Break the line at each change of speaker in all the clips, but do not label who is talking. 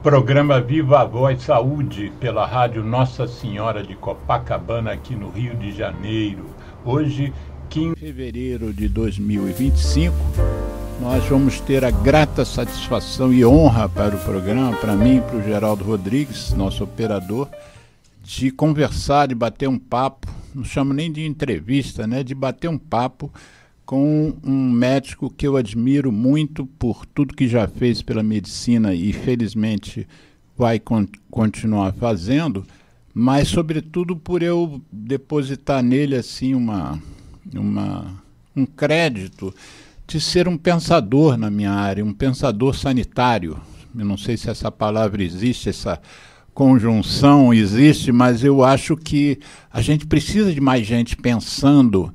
Programa Viva a Voz Saúde pela Rádio Nossa Senhora de Copacabana, aqui no Rio de Janeiro. Hoje, 15 de fevereiro de 2025, nós vamos ter a grata satisfação e honra para o programa, para mim e para o Geraldo Rodrigues, nosso operador, de conversar, de bater um papo, não chamo nem de entrevista, né, de bater um papo com um médico que eu admiro muito por tudo que já fez pela medicina e felizmente vai continuar fazendo, mas sobretudo por eu depositar nele assim um crédito de ser um pensador na minha área, um pensador sanitário. Eu não sei se essa palavra existe, essa conjunção existe, mas eu acho que a gente precisa de mais gente pensando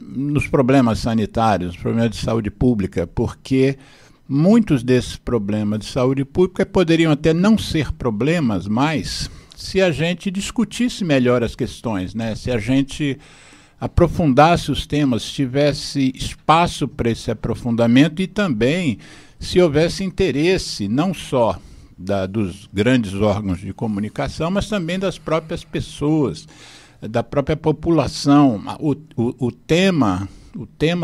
nos problemas sanitários, nos problemas de saúde pública, porque muitos desses problemas de saúde pública poderiam até não ser problemas mais se a gente discutisse melhor as questões, né? Se a gente aprofundasse os temas, tivesse espaço para esse aprofundamento e também se houvesse interesse não só dos grandes órgãos de comunicação, mas também das próprias pessoas, da própria população. O tema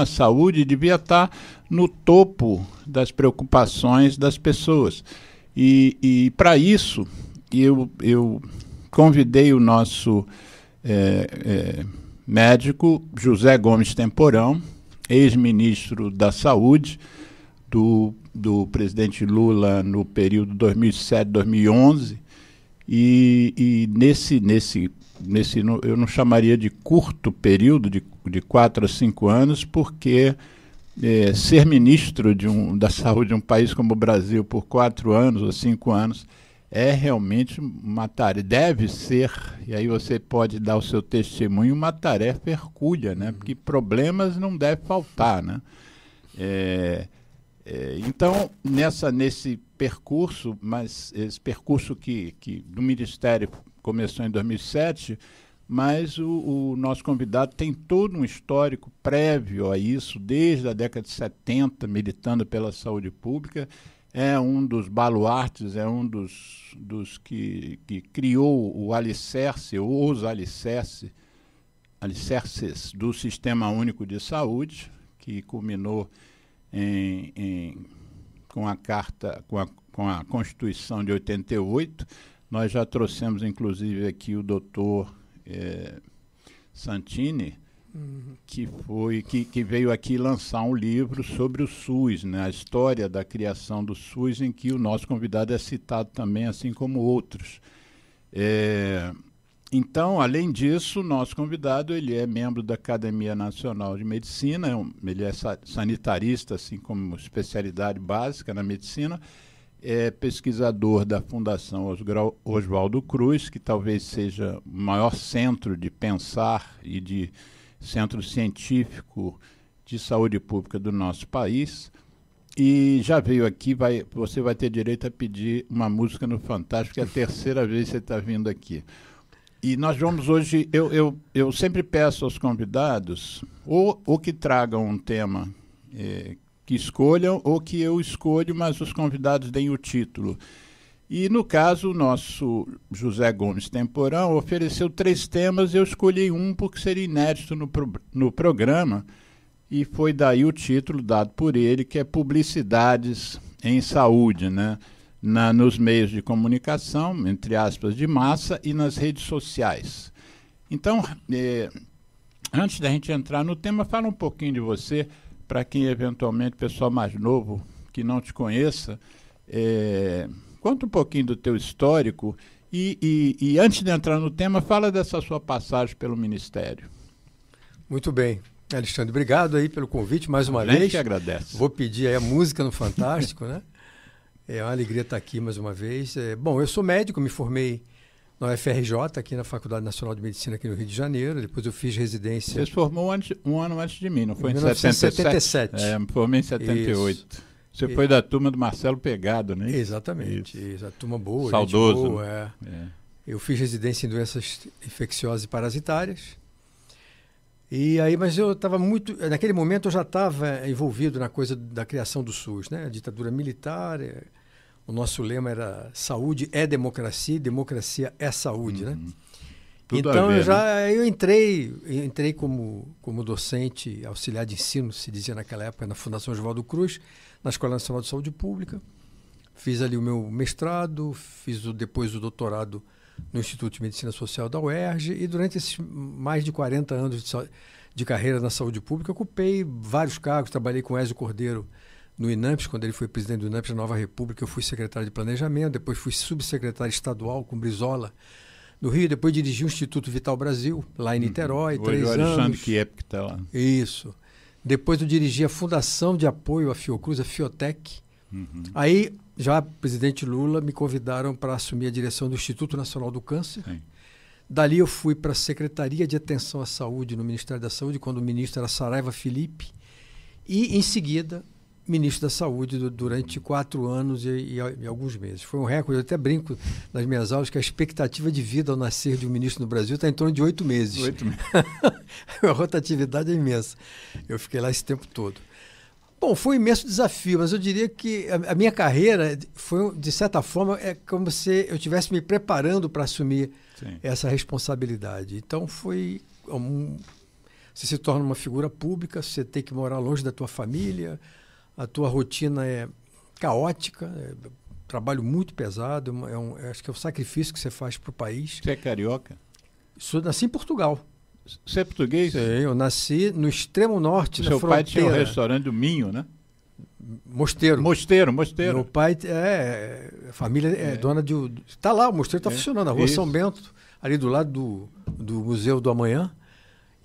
saúde devia estar no topo das preocupações das pessoas. E para isso, eu convidei o nosso médico José Gomes Temporão, ex-ministro da Saúde do presidente Lula no período 2007-2011, e nesse eu não chamaria de curto período, de 4 a 5 anos, porque ser ministro da saúde de um país como o Brasil por 4 anos ou 5 anos é realmente uma tarefa, deve ser, e aí você pode dar o seu testemunho, uma tarefa hercúlea, né? Porque problemas não deve faltar, né? Então, nesse percurso, mas esse percurso que do Ministério começou em 2007, mas o nosso convidado tem todo um histórico prévio a isso, desde a década de 70, militando pela saúde pública, é um dos baluartes, é um dos que criou o alicerce, ou os alicerces do Sistema Único de Saúde, que culminou com a Constituição de 88, nós já trouxemos, inclusive, aqui o doutor Santini, que veio aqui lançar um livro sobre o SUS, né, a história da criação do SUS, em que o nosso convidado é citado também, assim como outros. Então, além disso, o nosso convidado ele é membro da Academia Nacional de Medicina, ele é sanitarista, assim como especialidade básica na medicina, é pesquisador da Fundação Oswaldo Cruz, que talvez seja o maior centro de pensar e de centro científico de saúde pública do nosso país. E já veio aqui, você vai ter direito a pedir uma música no Fantástico, que é a terceira vez que você está vindo aqui. E nós vamos hoje, eu sempre peço aos convidados, ou que tragam um tema que escolham, ou que eu escolho, mas os convidados deem o título. E, no caso, o nosso José Gomes Temporão ofereceu 3 temas, eu escolhi um porque seria inédito no programa, e foi daí o título dado por ele, que é Publicidades em Saúde, né? Nos meios de comunicação, entre aspas, de massa, e nas redes sociais. Então, antes da gente entrar no tema, fala um pouquinho de você, para quem eventualmente, pessoal mais novo, que não te conheça, conta um pouquinho do teu histórico e antes de entrar no tema, fala dessa sua passagem pelo Ministério.
Muito bem. Alexandre, obrigado aí pelo convite mais uma vez.
A gente que agradece.
Vou pedir aí a música no Fantástico, né? É uma alegria estar aqui mais uma vez. Bom, eu sou médico, me formei na UFRJ, aqui na Faculdade Nacional de Medicina, aqui no Rio de Janeiro. Depois eu fiz residência...
Você se formou um ano antes de mim, não foi? Em
1977.
Me formei em 78. Isso. Você foi da turma do Marcelo Pegado, né?
Exatamente. Isso. A turma boa.
Saudoso.
Gente boa, Eu fiz residência em doenças infecciosas e parasitárias. E aí, mas eu estava muito... Naquele momento eu já estava envolvido na coisa da criação do SUS, né? A ditadura militar... O nosso lema era saúde é democracia, democracia é saúde, né?
Tudo
então
a ver,
eu entrei como docente auxiliar de ensino, se dizia naquela época, na Fundação Oswaldo Cruz, na Escola Nacional de Saúde Pública. Fiz ali o meu mestrado, fiz depois o doutorado no Instituto de Medicina Social da UERJ, e durante esses mais de 40 anos de carreira na saúde pública, ocupei vários cargos. Trabalhei com Ézio Cordeiro no INAMPS, quando ele foi presidente do INAMPS da Nova República. Eu fui secretário de Planejamento, depois fui subsecretário estadual com Brizola no Rio, depois dirigi o Instituto Vital Brasil, lá em Niterói, 3 anos.
O Alexandre Kiep que está lá.
Isso. Depois eu dirigi a Fundação de Apoio à Fiocruz, a Fiotec. Aí, já presidente Lula, me convidaram para assumir a direção do Instituto Nacional do Câncer.
Sim.
Dali eu fui para a Secretaria de Atenção à Saúde no Ministério da Saúde, quando o ministro era Saraiva Felipe. E, em seguida, ministro da Saúde durante 4 anos e alguns meses. Foi um recorde. Eu até brinco nas minhas aulas que a expectativa de vida ao nascer de um ministro no Brasil está em torno de 8 meses.
8 meses.
A rotatividade é imensa. Eu fiquei lá esse tempo todo. Bom, foi um imenso desafio, mas eu diria que a minha carreira foi, de certa forma, é como se eu estivesse me preparando para assumir essa responsabilidade. Então, foi... Você se torna uma figura pública, você tem que morar longe da tua família, a tua rotina é caótica, trabalho muito pesado, acho que é o sacrifício que você faz para o país.
Você é carioca?
Nasci em Portugal.
Você é português?
Sim, eu nasci no extremo norte, na fronteira.
Seu pai tinha um restaurante do Minho, né?
Mosteiro.
Mosteiro.
Meu pai, a família é dona de... Está lá, o mosteiro está funcionando, na rua São Bento, ali do lado do Museu do Amanhã.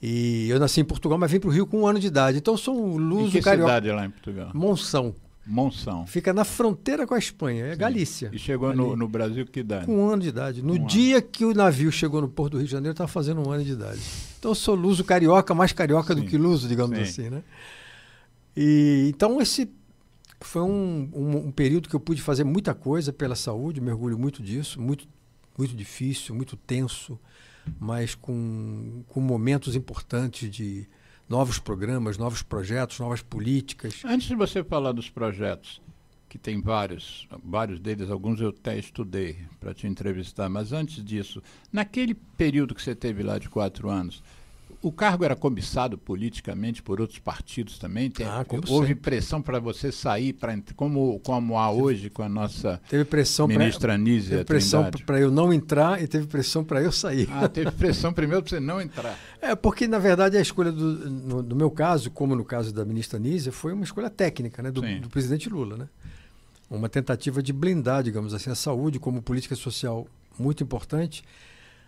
E eu nasci em Portugal, mas vim para o Rio com 1 ano de idade. Então eu sou um luso carioca.
Que cidade lá em Portugal? Monção.
Fica na fronteira com a Espanha, é Galícia.
E chegou no Brasil que idade?
Com 1 ano de idade. No dia que o navio chegou no Porto do Rio de Janeiro, eu estava fazendo 1 ano de idade. Então eu sou luso carioca, mais carioca do que luso, digamos assim, né? E então esse foi um período que eu pude fazer muita coisa pela saúde, me orgulho muito disso, muito, muito difícil, muito tenso, mas com momentos importantes de novos programas, novos projetos, novas políticas.
Antes de você falar dos projetos, que tem vários deles, alguns eu até estudei para te entrevistar, mas antes disso, naquele período que você teve lá de 4 anos, o cargo era cobiçado politicamente por outros partidos também? Houve pressão para você sair, como há hoje com a nossa ministra Anísia?
Teve pressão para eu não entrar e teve pressão para eu sair.
Teve pressão primeiro para você não entrar.
Porque, na verdade, a escolha, no meu caso, como no caso da ministra Anísia, foi uma escolha técnica, né, do presidente Lula, né? Uma tentativa de blindar, digamos assim, a saúde como política social muito importante,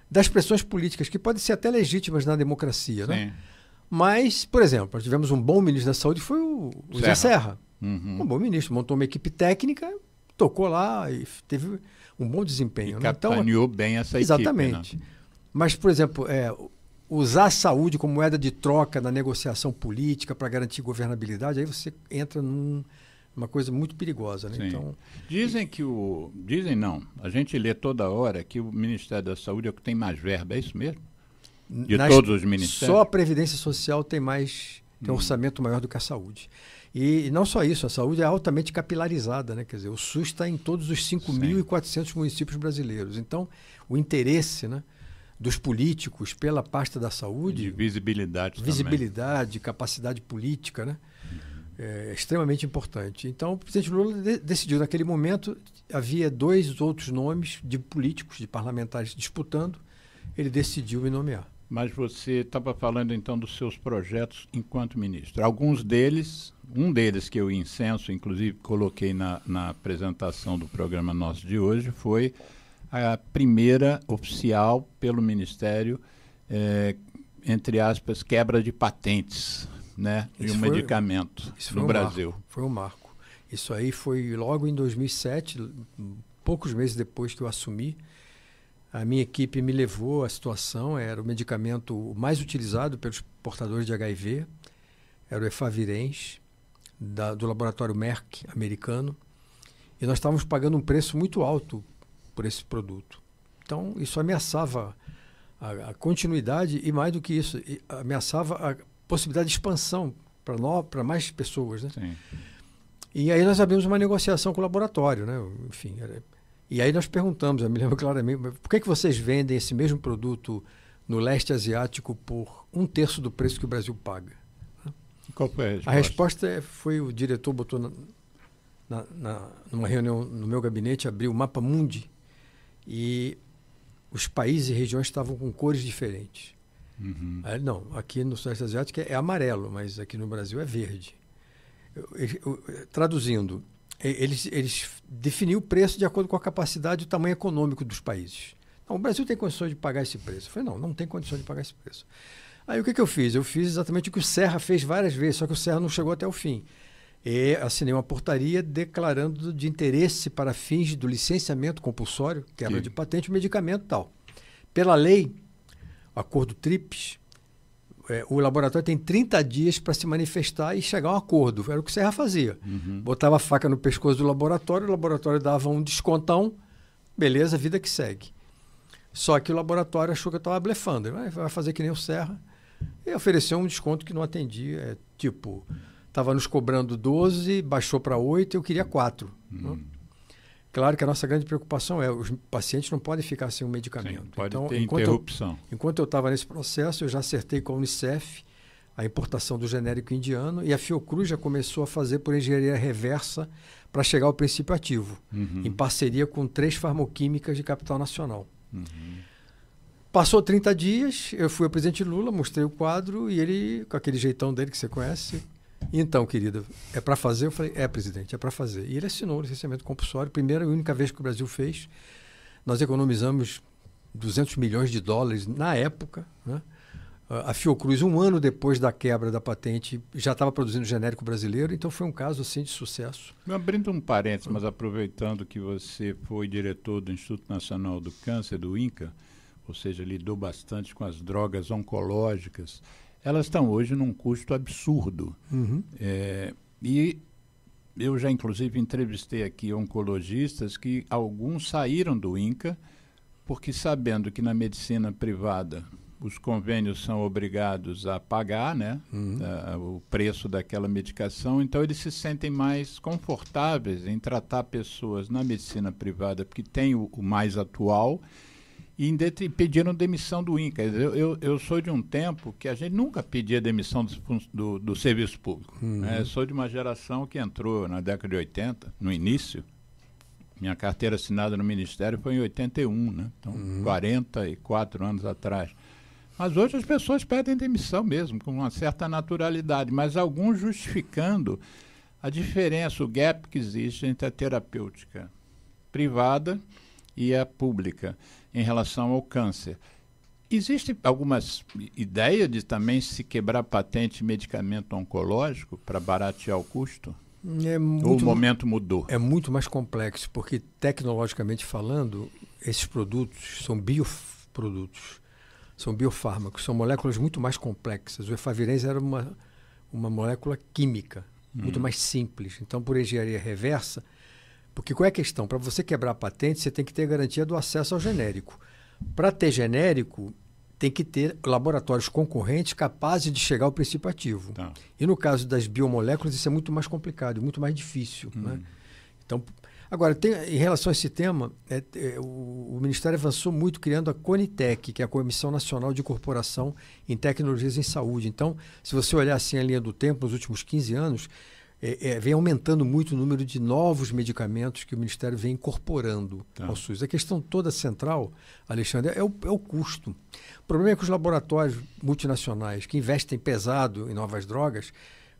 das pressões políticas, que podem ser até legítimas na democracia, né? Mas, por exemplo, nós tivemos um bom ministro da Saúde, foi o Zé Serra. Um bom ministro, montou uma equipe técnica, tocou lá e teve um bom desempenho.
E capitaneou bem essa equipe.
Exatamente. Né? Mas, por exemplo, usar a saúde como moeda de troca na negociação política para garantir governabilidade, aí você entra uma coisa muito perigosa, né? Então,
dizem não, a gente lê toda hora que o Ministério da Saúde é o que tem mais verba, é isso mesmo? De todos os ministérios?
Só a Previdência Social tem um orçamento maior do que a saúde. E não só isso, a saúde é altamente capilarizada, né? Quer dizer, o SUS está em todos os 5.400 municípios brasileiros. Então, o interesse, né, dos políticos pela pasta da saúde...
De visibilidade
também. Capacidade política, né? É extremamente importante. Então, o presidente Lula decidiu, naquele momento, havia 2 outros nomes de políticos, de parlamentares disputando, ele decidiu me nomear.
Mas você estava falando, então, dos seus projetos enquanto ministro. Alguns deles, um deles que eu incenso, inclusive coloquei na apresentação do programa nosso de hoje, foi a primeira oficial pelo Ministério, entre aspas, quebra de patentes, né, de um medicamento no Brasil.
Foi um marco. Isso aí foi logo em 2007, poucos meses depois que eu assumi. A minha equipe me levou à situação, era o medicamento mais utilizado pelos portadores de HIV, era o Efavirenz, do laboratório Merck americano, e nós estávamos pagando um preço muito alto por esse produto. Então, isso ameaçava a continuidade e, mais do que isso, ameaçava a possibilidade de expansão para mais pessoas, né?
Sim.
E aí nós abrimos uma negociação com o laboratório, né? Enfim, e aí nós perguntamos, eu me lembro claramente, por que vocês vendem esse mesmo produto no leste asiático por 1/3 do preço que o Brasil paga?
Qual foi a resposta?
A resposta foi o diretor botou numa reunião no meu gabinete, abriu o mapa mundi e os países e regiões estavam com cores diferentes.
Uhum.
Aí, não, aqui no Sudeste Asiático é amarelo, mas aqui no Brasil é verde. Traduzindo, eles definiam o preço de acordo com a capacidade e o tamanho econômico dos países. Não, o Brasil tem condições de pagar esse preço. Eu falei, não tem condições de pagar esse preço. Aí o que eu fiz? Eu fiz exatamente o que o Serra fez várias vezes, só que o Serra não chegou até o fim. E assinei uma portaria declarando de interesse para fins do licenciamento compulsório, quebra de patente, medicamento e tal. Pela lei, acordo TRIPS, o laboratório tem 30 dias para se manifestar e chegar a um acordo. Era o que o Serra fazia.
Uhum.
Botava a faca no pescoço do laboratório, o laboratório dava um descontão, beleza, vida que segue. Só que o laboratório achou que eu estava blefando. Ele vai fazer que nem o Serra. E ofereceu um desconto que não atendia. Tipo, estava nos cobrando 12, baixou para 8, eu queria 4. Né? Claro que a nossa grande preocupação os pacientes não podem ficar sem um medicamento.
Sim, pode
então,
ter interrupção.
Enquanto eu estava nesse processo, eu já acertei com a Unicef a importação do genérico indiano e a Fiocruz já começou a fazer por engenharia reversa para chegar ao princípio ativo, em parceria com 3 farmoquímicas de capital nacional. Passou 30 dias, eu fui ao presidente Lula, mostrei o quadro e ele, com aquele jeitão dele que você conhece, então, querida, é para fazer? Eu falei, presidente, é para fazer. E ele assinou o licenciamento compulsório, primeira e única vez que o Brasil fez. Nós economizamos 200 milhões de dólares na época, né? A Fiocruz, um ano depois da quebra da patente, já estava produzindo genérico brasileiro, então foi um caso assim de sucesso.
Abrindo um parênteses, mas aproveitando que você foi diretor do Instituto Nacional do Câncer, do INCA, ou seja, lidou bastante com as drogas oncológicas, elas estão hoje num custo absurdo. E eu já, inclusive, entrevistei aqui oncologistas que alguns saíram do INCA porque, sabendo que na medicina privada os convênios são obrigados a pagar, né, o preço daquela medicação, então eles se sentem mais confortáveis em tratar pessoas na medicina privada, porque tem o mais atual, e pediram demissão do INCA. Eu sou de um tempo que a gente nunca pedia demissão do serviço público. Sou de uma geração que entrou na década de 80, no início. Minha carteira assinada no Ministério foi em 81, né? Então, 44 anos atrás. Mas hoje as pessoas pedem demissão mesmo, com uma certa naturalidade, mas alguns justificando a diferença, o gap que existe entre a terapêutica privada e a pública em relação ao câncer. Existe algumas ideias de também se quebrar patente de medicamento oncológico para baratear o custo? Ou o momento mudou?
É muito mais complexo, porque tecnologicamente falando, esses produtos são bioprodutos, são biofármacos, são moléculas muito mais complexas. O efavirenz era uma molécula química, muito mais simples. Então, por engenharia reversa, porque qual é a questão? Para você quebrar a patente, você tem que ter a garantia do acesso ao genérico. Para ter genérico, tem que ter laboratórios concorrentes capazes de chegar ao princípio ativo. Tá. E no caso das biomoléculas, isso é muito mais complicado, muito mais difícil. Né? Então, agora, em relação a esse tema, o Ministério avançou muito criando a CONITEC, que é a Comissão Nacional de Incorporação em Tecnologias em Saúde. Então, se você olhar assim a linha do tempo, nos últimos 15 anos, vem aumentando muito o número de novos medicamentos que o Ministério vem incorporando ao SUS. A questão toda central, Alexandre, é o custo. O problema é que os laboratórios multinacionais que investem pesado em novas drogas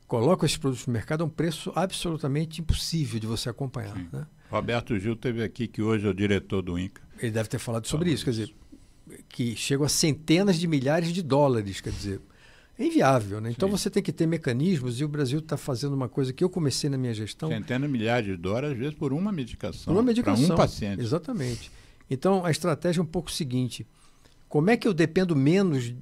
colocam esses produtos no mercado a um preço absolutamente impossível de você acompanhar. Né?
Roberto Gil esteve aqui, que hoje é o diretor do INCA.
Ele deve ter falado sobre isso, quer dizer, que chegam a centenas de milhares de dólares, quer dizer, é inviável, né? Então você tem que ter mecanismos, e o Brasil está fazendo uma coisa que eu comecei na minha gestão.
Centenas de milhares de dólares, às vezes, por uma medicação.
Por uma medicação.
Para um paciente.
Exatamente. Então, a estratégia é um pouco o seguinte: como é que eu dependo menos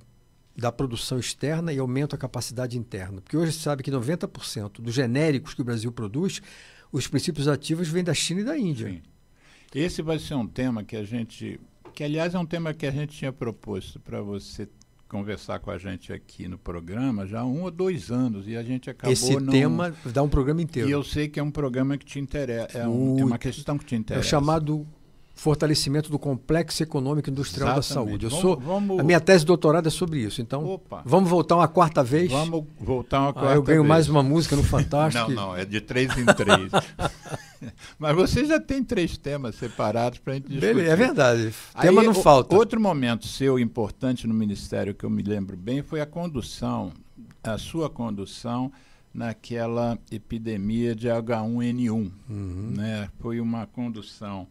da produção externa e aumento a capacidade interna? Porque hoje se sabe que 90% dos genéricos que o Brasil produz, os princípios ativos vêm da China e da Índia.
Sim. Esse vai ser um tema que aliás, é um tema que a gente tinha proposto para você conversar com a gente aqui no programa já há 1 ou 2 anos e a gente acabou
Esse tema dá um programa inteiro.
E eu sei que é um programa que te interessa, é uma questão que te interessa.
É o chamado fortalecimento do complexo econômico e industrial
Exatamente.
da saúde. A minha tese de doutorado é sobre isso. Então, vamos voltar uma quarta vez?
Vamos voltar uma quarta vez.
Eu ganho mais uma música no Fantástico.
Não, é de 3 em 3. Mas você já tem 3 temas separados para a gente discutir.
Beleza, é verdade. Tema não falta.
Outro momento seu importante no Ministério que eu me lembro bem foi a sua condução naquela epidemia de H1N1. Né? Foi uma condução...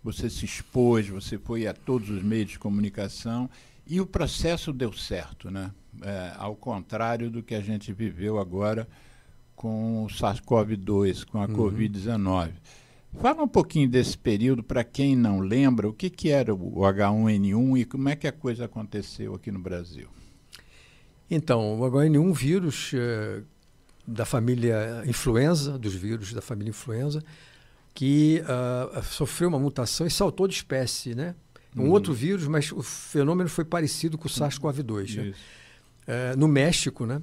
Você se expôs, você foi a todos os meios de comunicação e o processo deu certo, né? Ao contrário do que a gente viveu agora com o SARS-CoV-2, com a Covid-19. Fala um pouquinho desse período, para quem não lembra, o que era o H1N1 e como é que a coisa aconteceu aqui no Brasil?
Então, o H1N1 vírus da família influenza, dos vírus da família influenza, que sofreu uma mutação e saltou de espécie, né? Um outro vírus, mas o fenômeno foi parecido com o SARS-CoV-2. Né? No México, né?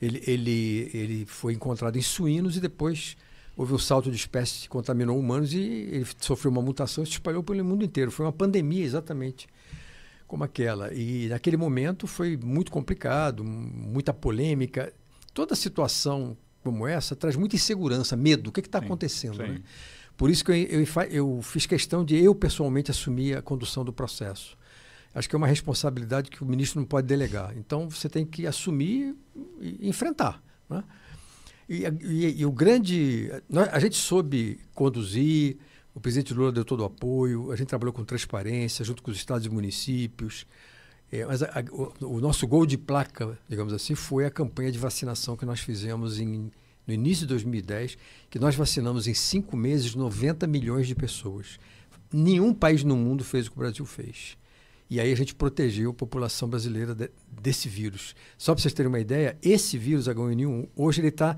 Ele foi encontrado em suínos e depois houve um salto de espécie que contaminou humanos e ele sofreu uma mutação e se espalhou pelo mundo inteiro. Foi uma pandemia exatamente como aquela. E naquele momento foi muito complicado, muita polêmica. Toda situação como essa traz muita insegurança, medo. O que está acontecendo? Né? Por isso que eu fiz questão de eu pessoalmente assumir a condução do processo. Acho que é uma responsabilidade que o ministro não pode delegar. Então, você tem que assumir e enfrentar. Né? E o grande... A gente soube conduzir, o presidente Lula deu todo o apoio, a gente trabalhou com transparência, junto com os estados e municípios. Mas o nosso gol de placa, digamos assim, foi a campanha de vacinação que nós fizemos no início de 2010, que nós vacinamos em 5 meses 90 milhões de pessoas. Nenhum país no mundo fez o que o Brasil fez. E aí a gente protegeu a população brasileira desse vírus. Só para vocês terem uma ideia, esse vírus H1N1, hoje ele está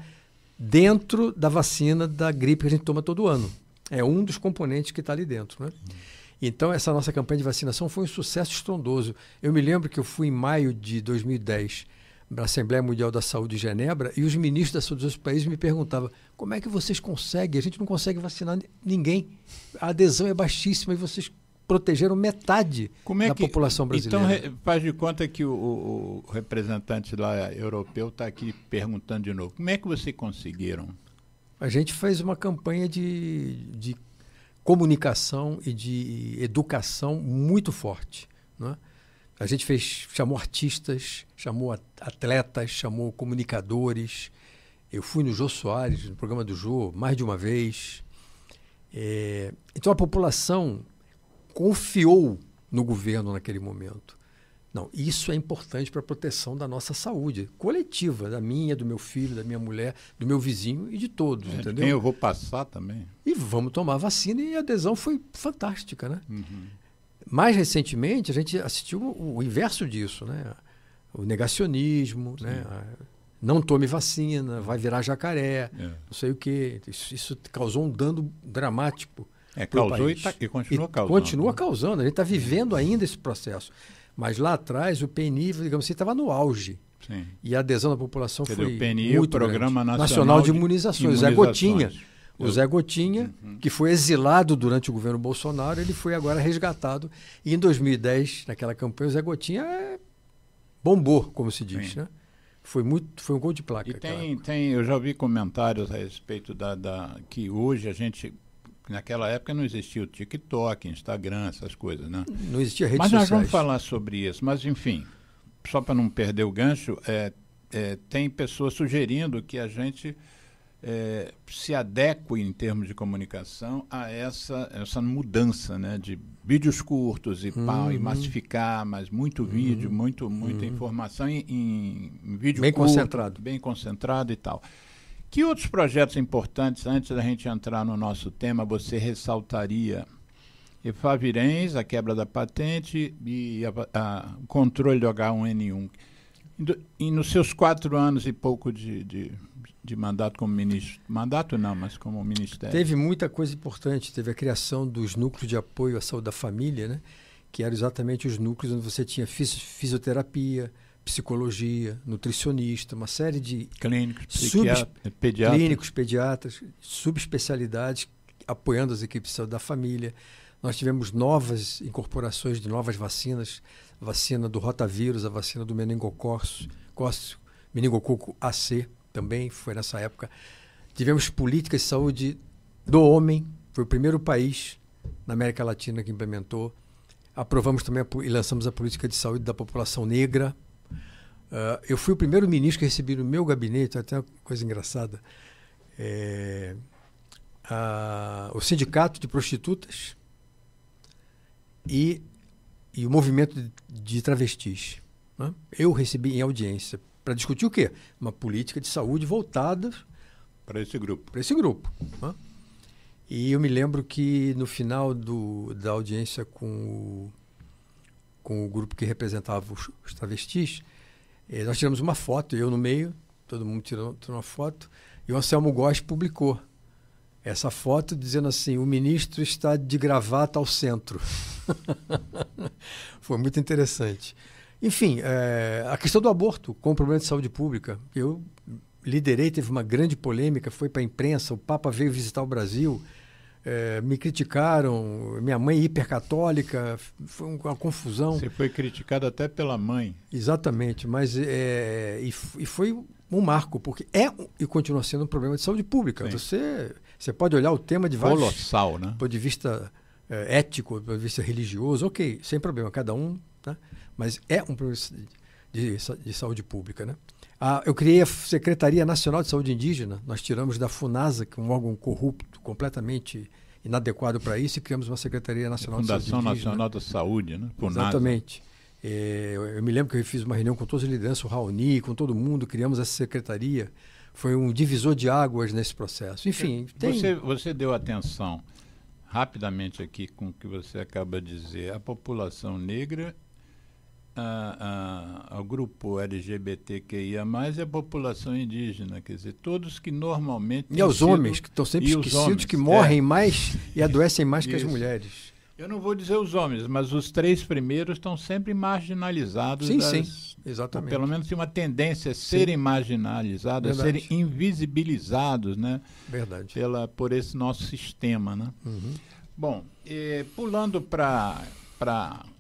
dentro da vacina da gripe que a gente toma todo ano. É um dos componentes que está ali dentro. Né? Então, essa nossa campanha de vacinação foi um sucesso estrondoso. Eu me lembro que eu fui em maio de 2010 na Assembleia Mundial da Saúde de Genebra e os ministros da saúde dos outros países me perguntavam como é que vocês conseguem? A gente não consegue vacinar ninguém. A adesão é baixíssima e vocês protegeram metade da população brasileira.
Então, faz de conta que o representante lá europeu está aqui perguntando de novo. Como é que vocês conseguiram?
A gente fez uma campanha de comunicação e de educação muito forte. Né? A gente chamou artistas, chamou atletas, chamou comunicadores. Eu fui no Jô Soares, no programa do Jô, mais de uma vez. Então a população confiou no governo naquele momento. Não, isso é importante para a proteção da nossa saúde coletiva, da minha, do meu filho, da minha mulher, do meu vizinho e de todos, entendeu?
Eu vou passar também.
E vamos tomar a vacina e a adesão foi fantástica, né? Mais recentemente, a gente assistiu o inverso disso, né? O negacionismo, né? Não tome vacina, vai virar jacaré, não sei o quê. Isso causou um dano dramático.
Causou e continua causando.
Continua causando. A gente está vivendo ainda esse processo. Mas lá atrás, o PNI, digamos assim, estava no auge.
Sim.
E a adesão da população foi
o PNI,
muito
o Programa
grande.
Nacional
de Imunizações. Zé Gotinha. O Zé Gotinha, que foi exilado durante o governo Bolsonaro, ele foi agora resgatado. E em 2010, naquela campanha, o Zé Gotinha bombou, como se diz. Né? Foi um gol de placa.
E eu já ouvi comentários a respeito que hoje a gente... Naquela época não existia o TikTok, Instagram, essas coisas, né?
Não existia redes
sociais. Mas nós vamos falar sobre isso. Mas, enfim, só para não perder o gancho, tem pessoas sugerindo que a gente se adeque, em termos de comunicação, a essa mudança, né? De vídeos curtos e e massificar, mas muito vídeo, muita informação em vídeo
bem
curto,
concentrado.
Bem concentrado e tal. Que outros projetos importantes, antes da gente entrar no nosso tema, você ressaltaria? Efavirenz, a quebra da patente e o controle do H1N1. E nos seus 4 anos e pouco de mandato como ministro, mandato não, mas como ministério.
Teve muita coisa importante, teve a criação dos núcleos de apoio à saúde da família, né? que eram exatamente os núcleos onde você tinha fisioterapia, psicologia, nutricionista, uma série de clínicos, pediatras, subespecialidades apoiando as equipes de saúde da família. Nós tivemos novas incorporações de novas vacinas, a vacina do rotavírus, a vacina do meningococo AC também foi nessa época. Tivemos políticas de saúde do homem, foi o primeiro país na América Latina que implementou. Aprovamos também e lançamos a política de saúde da população negra. Eu fui o primeiro ministro que recebi no meu gabinete, até uma coisa engraçada, o sindicato de prostitutas e o movimento de travestis. Né? Eu recebi em audiência para discutir o quê? Uma política de saúde voltada
para esse grupo.
Né? E eu me lembro que no final da audiência com o grupo que representava os travestis, nós tiramos uma foto, eu no meio, todo mundo tirou uma foto, e o Anselmo Góes publicou essa foto dizendo assim: o ministro está de gravata ao centro. Foi muito interessante. Enfim, a questão do aborto com o problema de saúde pública, eu liderei, teve uma grande polêmica, foi para a imprensa, o Papa veio visitar o Brasil, me criticaram, minha mãe hipercatólica, foi uma confusão.
Você foi criticado até pela mãe.
Exatamente, mas e foi um marco, porque e continua sendo um problema de saúde pública. Você pode olhar o tema de vários...
Colossal, né?
Do ponto de vista ético, do ponto de vista religioso, ok, sem problema, cada um, né? Mas é um problema de saúde pública, né? Eu criei a Secretaria Nacional de Saúde Indígena, nós tiramos da FUNASA, que é um órgão corrupto, completamente inadequado para isso, e criamos uma Secretaria Nacional de Saúde Indígena.
Fundação Nacional da Saúde, né? FUNASA.
Exatamente. Eu me lembro que eu fiz uma reunião com todas as lideranças, o Raoni, com todo mundo, criamos essa secretaria. Foi um divisor de águas nesse processo. Enfim,
Você deu atenção rapidamente aqui com o que você acaba de dizer. A população negra, ao grupo LGBTQIA+, e a população indígena, quer dizer, todos que normalmente...
E aos homens, que estão sempre esquecidos, que morrem mais e adoecem mais que as mulheres.
Eu não vou dizer os homens, mas os 3 primeiros estão sempre marginalizados.
Sim, exatamente.
Pelo menos tem uma tendência a serem marginalizados, a serem invisibilizados, né?
Verdade.
Por esse nosso sistema, né?
Uhum.
Bom, pulando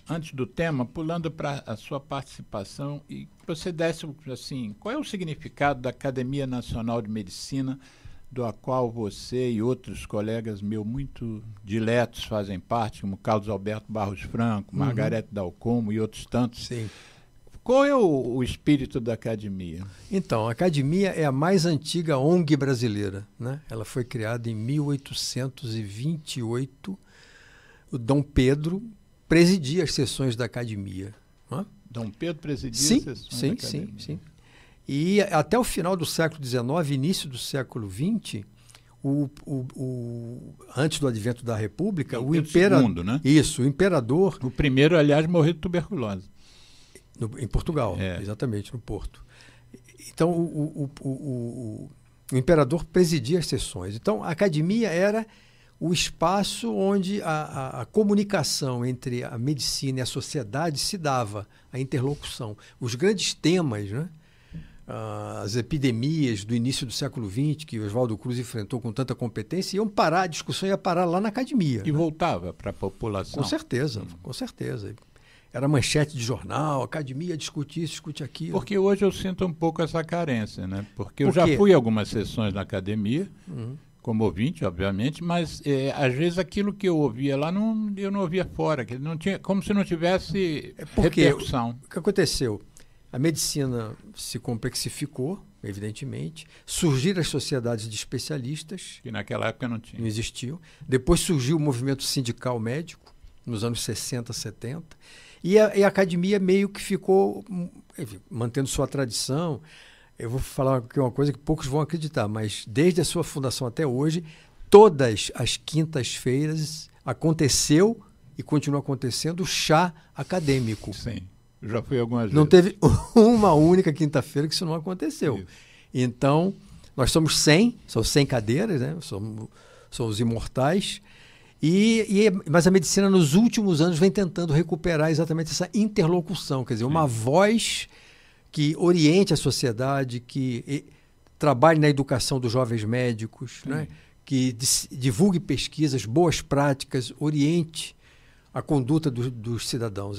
antes do tema, pulando para a sua participação, e você desse, assim, qual é o significado da Academia Nacional de Medicina, do qual você e outros colegas meus muito diletos fazem parte, como Carlos Alberto Barros Franco, Margarete Dalcomo e outros tantos.
Sim.
Qual é o espírito da academia?
Então, a academia é a mais antiga ONG brasileira, né? Ela foi criada em 1828. O Dom Pedro presidia as sessões da academia. Né?
Dom Pedro presidia as sessões da academia? Sim.
E até o final do século XIX, início do século XX, antes do advento da República, o imperador...
né?
Isso, o imperador...
O primeiro, aliás, morreu de tuberculose.
Em Portugal, exatamente, no Porto. Então, o imperador presidia as sessões. Então, a academia era o espaço onde a comunicação entre a medicina e a sociedade se dava, a interlocução. Os grandes temas, né? As epidemias do início do século XX, que Oswaldo Cruz enfrentou com tanta competência, a discussão ia parar lá na academia.
E voltava para a população.
Com certeza, com certeza. Era manchete de jornal, academia discute isso, discute aquilo.
Porque hoje eu sinto um pouco essa carência, né? Porque eu já fui a algumas sessões na academia, como ouvinte, obviamente, mas às vezes aquilo que eu ouvia lá, eu não ouvia fora, que não tinha, como se não tivesse repercussão.
O que aconteceu? A medicina se complexificou, evidentemente. Surgiram as sociedades de especialistas.
Que naquela época não tinha.
Não existiam. Depois surgiu o movimento sindical médico, nos anos 60, 70. E a academia meio que ficou, enfim, mantendo sua tradição. Eu vou falar aqui uma coisa que poucos vão acreditar, mas desde a sua fundação até hoje, todas as quintas-feiras aconteceu e continua acontecendo o chá acadêmico.
Sim. Já fui algumas vezes.
Não teve uma única quinta-feira que isso não aconteceu. Isso. Então, nós somos 100, são 100 cadeiras, né? Somos imortais. Mas a medicina, nos últimos anos, vem tentando recuperar exatamente essa interlocução, quer dizer, uma voz que oriente a sociedade, que trabalhe na educação dos jovens médicos, né? Que divulgue pesquisas, boas práticas, oriente a conduta dos cidadãos.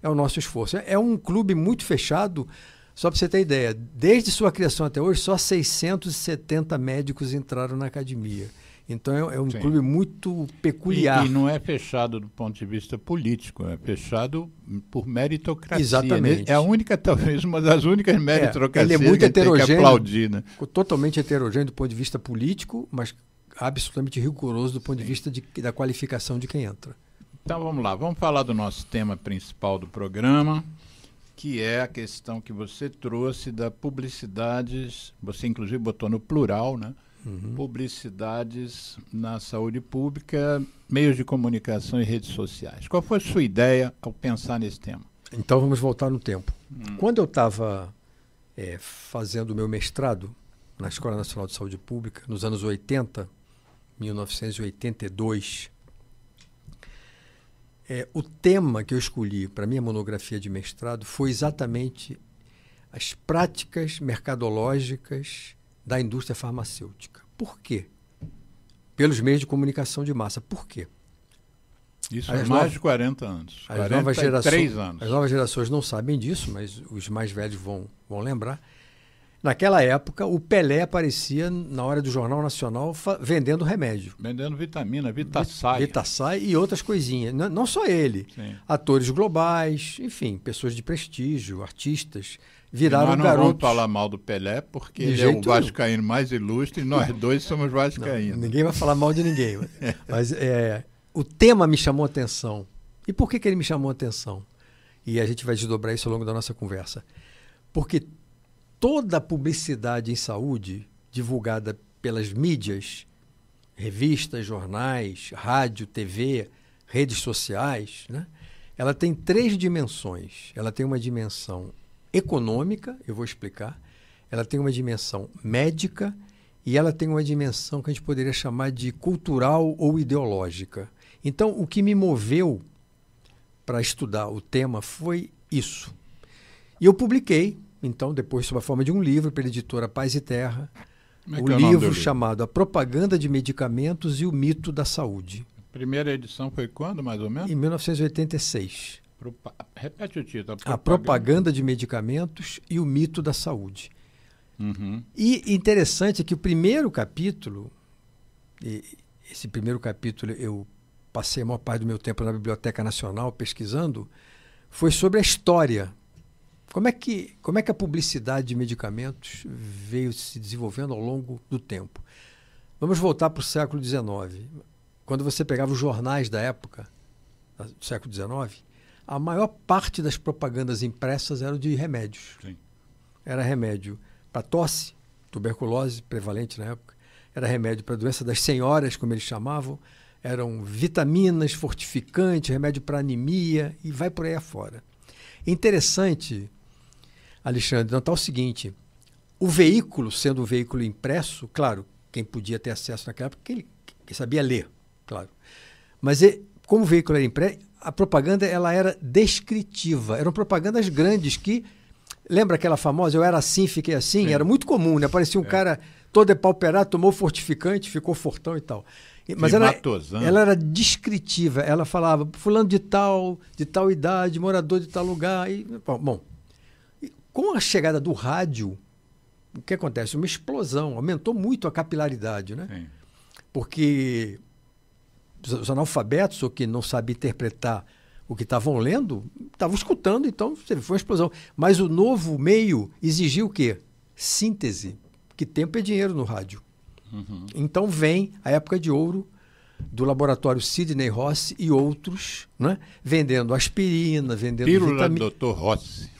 É o nosso esforço. É um clube muito fechado, só para você ter ideia. Desde sua criação até hoje, só 670 médicos entraram na academia. Então é um clube muito peculiar.
E não é fechado do ponto de vista político, é fechado por meritocracia.
Exatamente.
É a única, talvez, uma das únicas meritocracias
ele é muito
que tem que aplaudir. Né?
Totalmente heterogêneo do ponto de vista político, mas absolutamente rigoroso do ponto de vista da qualificação de quem entra.
Então vamos lá, vamos falar do nosso tema principal do programa, que é a questão que você trouxe da publicidades, você inclusive botou no plural, né? Publicidades na saúde pública, meios de comunicação e redes sociais. Qual foi a sua ideia ao pensar nesse tema?
Então vamos voltar no tempo. Quando eu estava fazendo o meu mestrado na Escola Nacional de Saúde Pública, nos anos 80, 1982, o tema que eu escolhi para a minha monografia de mestrado foi exatamente as práticas mercadológicas da indústria farmacêutica. Por quê? Pelos meios de comunicação de massa. Por quê?
Isso há mais de 40 anos.
As
43 anos.
As novas gerações não sabem disso, mas os mais velhos vão lembrar. Naquela época, o Pelé aparecia na hora do Jornal Nacional vendendo remédio.
Vendendo vitamina, Vitasay.
Vitasay e outras coisinhas. Não só ele.
Sim.
Atores globais, enfim, pessoas de prestígio, artistas, viraram
garotos.
Nós
não vamos falar mal do Pelé, porque ele é o vascaíno mais ilustre e nós dois somos vascaínos.
Ninguém vai falar mal de ninguém. Mas o tema me chamou a atenção. E por que ele me chamou a atenção? E a gente vai desdobrar isso ao longo da nossa conversa. Porque toda a publicidade em saúde, divulgada pelas mídias, revistas, jornais, rádio, TV, redes sociais, né? Ela tem 3 dimensões. Ela tem uma dimensão econômica, eu vou explicar. Ela tem uma dimensão médica e ela tem uma dimensão que a gente poderia chamar de cultural ou ideológica. Então, o que me moveu para estudar o tema foi isso. E eu publiquei, então, depois, sob a forma de um livro, pela editora Paz e Terra, o livro chamado A Propaganda de Medicamentos e o Mito da Saúde.
A primeira edição foi quando, mais ou menos?
Em 1986.
Repete o título.
A Propaganda de Medicamentos e o Mito da Saúde.
Uhum.
E interessante é que o primeiro capítulo, esse primeiro capítulo eu passei a maior parte do meu tempo na Biblioteca Nacional pesquisando, foi sobre a história. Como é que a publicidade de medicamentos veio se desenvolvendo ao longo do tempo? Vamos voltar para o século XIX. Quando você pegava os jornais da época, do século XIX, a maior parte das propagandas impressas eram de remédios.
Sim.
Era remédio para tosse, tuberculose prevalente na época, era remédio para a doença das senhoras, como eles chamavam, eram vitaminas, fortificantes, remédio para anemia e vai por aí afora. Interessante, Alexandre, notar o seguinte, o veículo, sendo um veículo impresso, claro, quem podia ter acesso naquela época, quem sabia ler, claro. Mas como o veículo era impresso, a propaganda ela era descritiva, eram propagandas grandes que, lembra aquela famosa, eu era assim, fiquei assim? Sim. Era muito comum, né? Parecia um cara todo depauperado, tomou fortificante, ficou fortão e tal. Mas ela era descritiva, ela falava, fulano de tal idade, morador de tal lugar. Bom, com a chegada do rádio, o que acontece? Uma explosão, aumentou muito a capilaridade, né?
Sim.
Porque os analfabetos, ou que não sabiam interpretar o que estavam lendo, estavam escutando, então foi uma explosão. Mas o novo meio exigiu o quê? Síntese, que tempo é dinheiro no rádio.
Uhum.
Então vem a época de ouro do laboratório Sidney Rossi e outros, né? Vendendo aspirina, vendendo
Pílula do Dr. Rossi.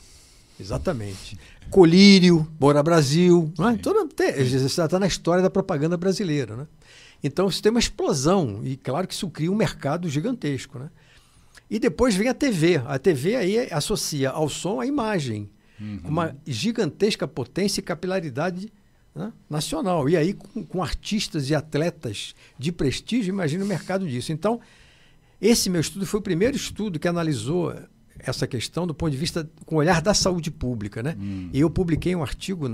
Exatamente. Colírio, Bora Brasil, né? Já está na história da propaganda brasileira, né? Então isso tem uma explosão e claro que isso cria um mercado gigantesco, né? E depois vem a TV. A TV aí associa ao som a imagem, com uma gigantesca potência e capilaridade né, nacional. E aí, com artistas e atletas de prestígio, imagina o mercado disso. Então, esse meu estudo foi o primeiro estudo que analisou essa questão do ponto de vista, com o olhar da saúde pública, né? E eu publiquei um artigo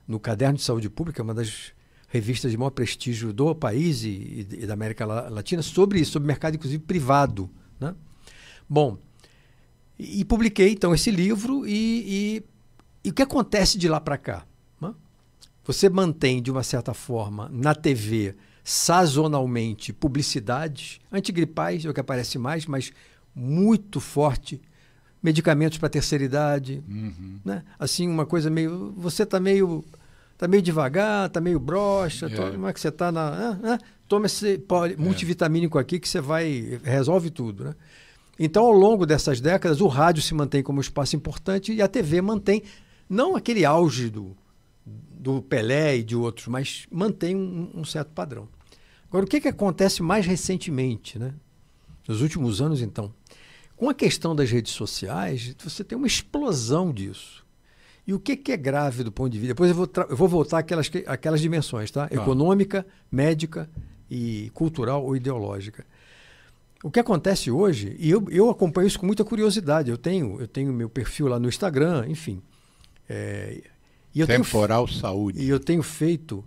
no Caderno de Saúde Pública, uma das revistas de maior prestígio do país e da América Latina, sobre isso, sobre mercado, inclusive, privado, né? Bom, e publiquei, então, esse livro e o que acontece de lá para cá? Né? Você mantém, de uma certa forma, na TV, sazonalmente, publicidades, antigripais, é o que aparece mais, mas muito forte, medicamentos para terceira idade, né? Assim, uma coisa meio... Você está meio devagar, está meio broxa, como é que você está toma esse multivitamínico aqui que você resolve tudo, né? Então, ao longo dessas décadas, o rádio se mantém como um espaço importante e a TV mantém, não aquele auge do Pelé e de outros, mas mantém um certo padrão. Agora, o que acontece mais recentemente, né? Nos últimos anos, então? Com a questão das redes sociais, você tem uma explosão disso. E o que é grave do ponto de vista... Depois eu vou voltar àquelas dimensões, tá? Econômica, médica e cultural ou ideológica. O que acontece hoje, e eu acompanho isso com muita curiosidade, eu tenho meu perfil lá no Instagram, enfim.
Temporal Saúde.
E eu tenho feito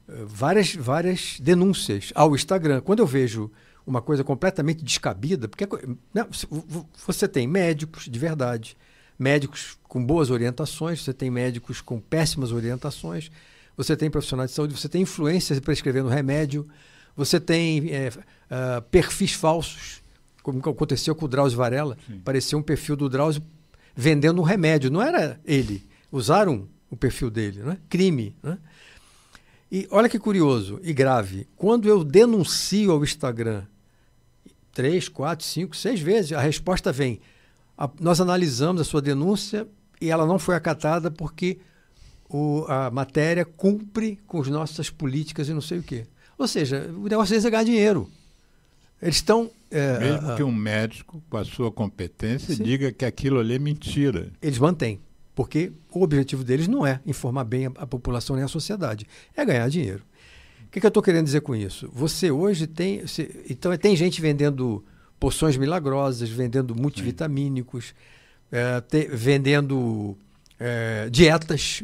várias denúncias ao Instagram. Quando eu vejo uma coisa completamente descabida, porque você tem médicos de verdade, médicos com boas orientações, você tem médicos com péssimas orientações, você tem profissionais de saúde, você tem influências prescrevendo remédio, você tem perfis falsos, como aconteceu com o Drauzio Varela. Sim. Apareceu um perfil do Drauzio vendendo um remédio, não era ele, usaram o perfil dele, né? Crime, né? E olha que curioso e grave, quando eu denuncio ao Instagram 3, 4, 5, 6 vezes, a resposta vem: nós analisamos a sua denúncia e ela não foi acatada porque a matéria cumpre com as nossas políticas e não sei o quê. Ou seja, o negócio deles é ganhar dinheiro. Eles estão...
Mesmo que um médico, com a sua competência, diga que aquilo ali é mentira.
Eles mantêm, porque o objetivo deles não é informar bem a população nem a sociedade, é ganhar dinheiro. O que eu estou querendo dizer com isso? Você hoje tem... Então, tem gente vendendo poções milagrosas, vendendo multivitamínicos, vendendo dietas.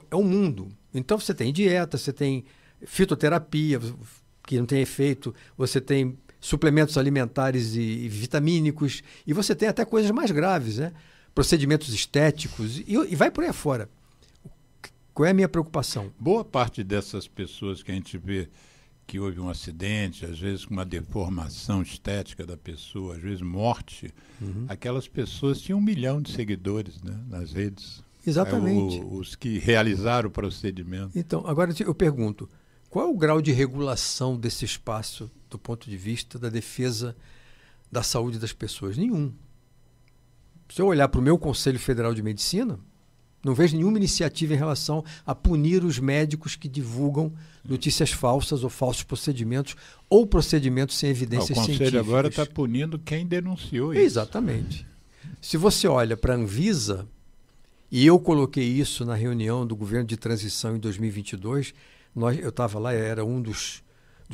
É um mundo. Então, você tem dieta, você tem fitoterapia, que não tem efeito, você tem suplementos alimentares e vitamínicos, e você tem até coisas mais graves, né? Procedimentos estéticos, e vai por aí afora. Qual é a minha preocupação?
Boa parte dessas pessoas que a gente vê que houve um acidente, às vezes com uma deformação estética da pessoa, às vezes morte, aquelas pessoas tinham 1 milhão de seguidores, né, nas redes.
Exatamente.
Os que realizaram o procedimento.
Então, agora eu pergunto, qual é o grau de regulação desse espaço do ponto de vista da defesa da saúde das pessoas? Nenhum. Se eu olhar para o meu Conselho Federal de Medicina, não vejo nenhuma iniciativa em relação a punir os médicos que divulgam notícias falsas ou falsos procedimentos ou procedimentos sem evidências científicas.
O Conselho agora está punindo quem denunciou isso.
Exatamente. Se você olha para a Anvisa, e eu coloquei isso na reunião do governo de transição em 2022, eu estava lá, era um dos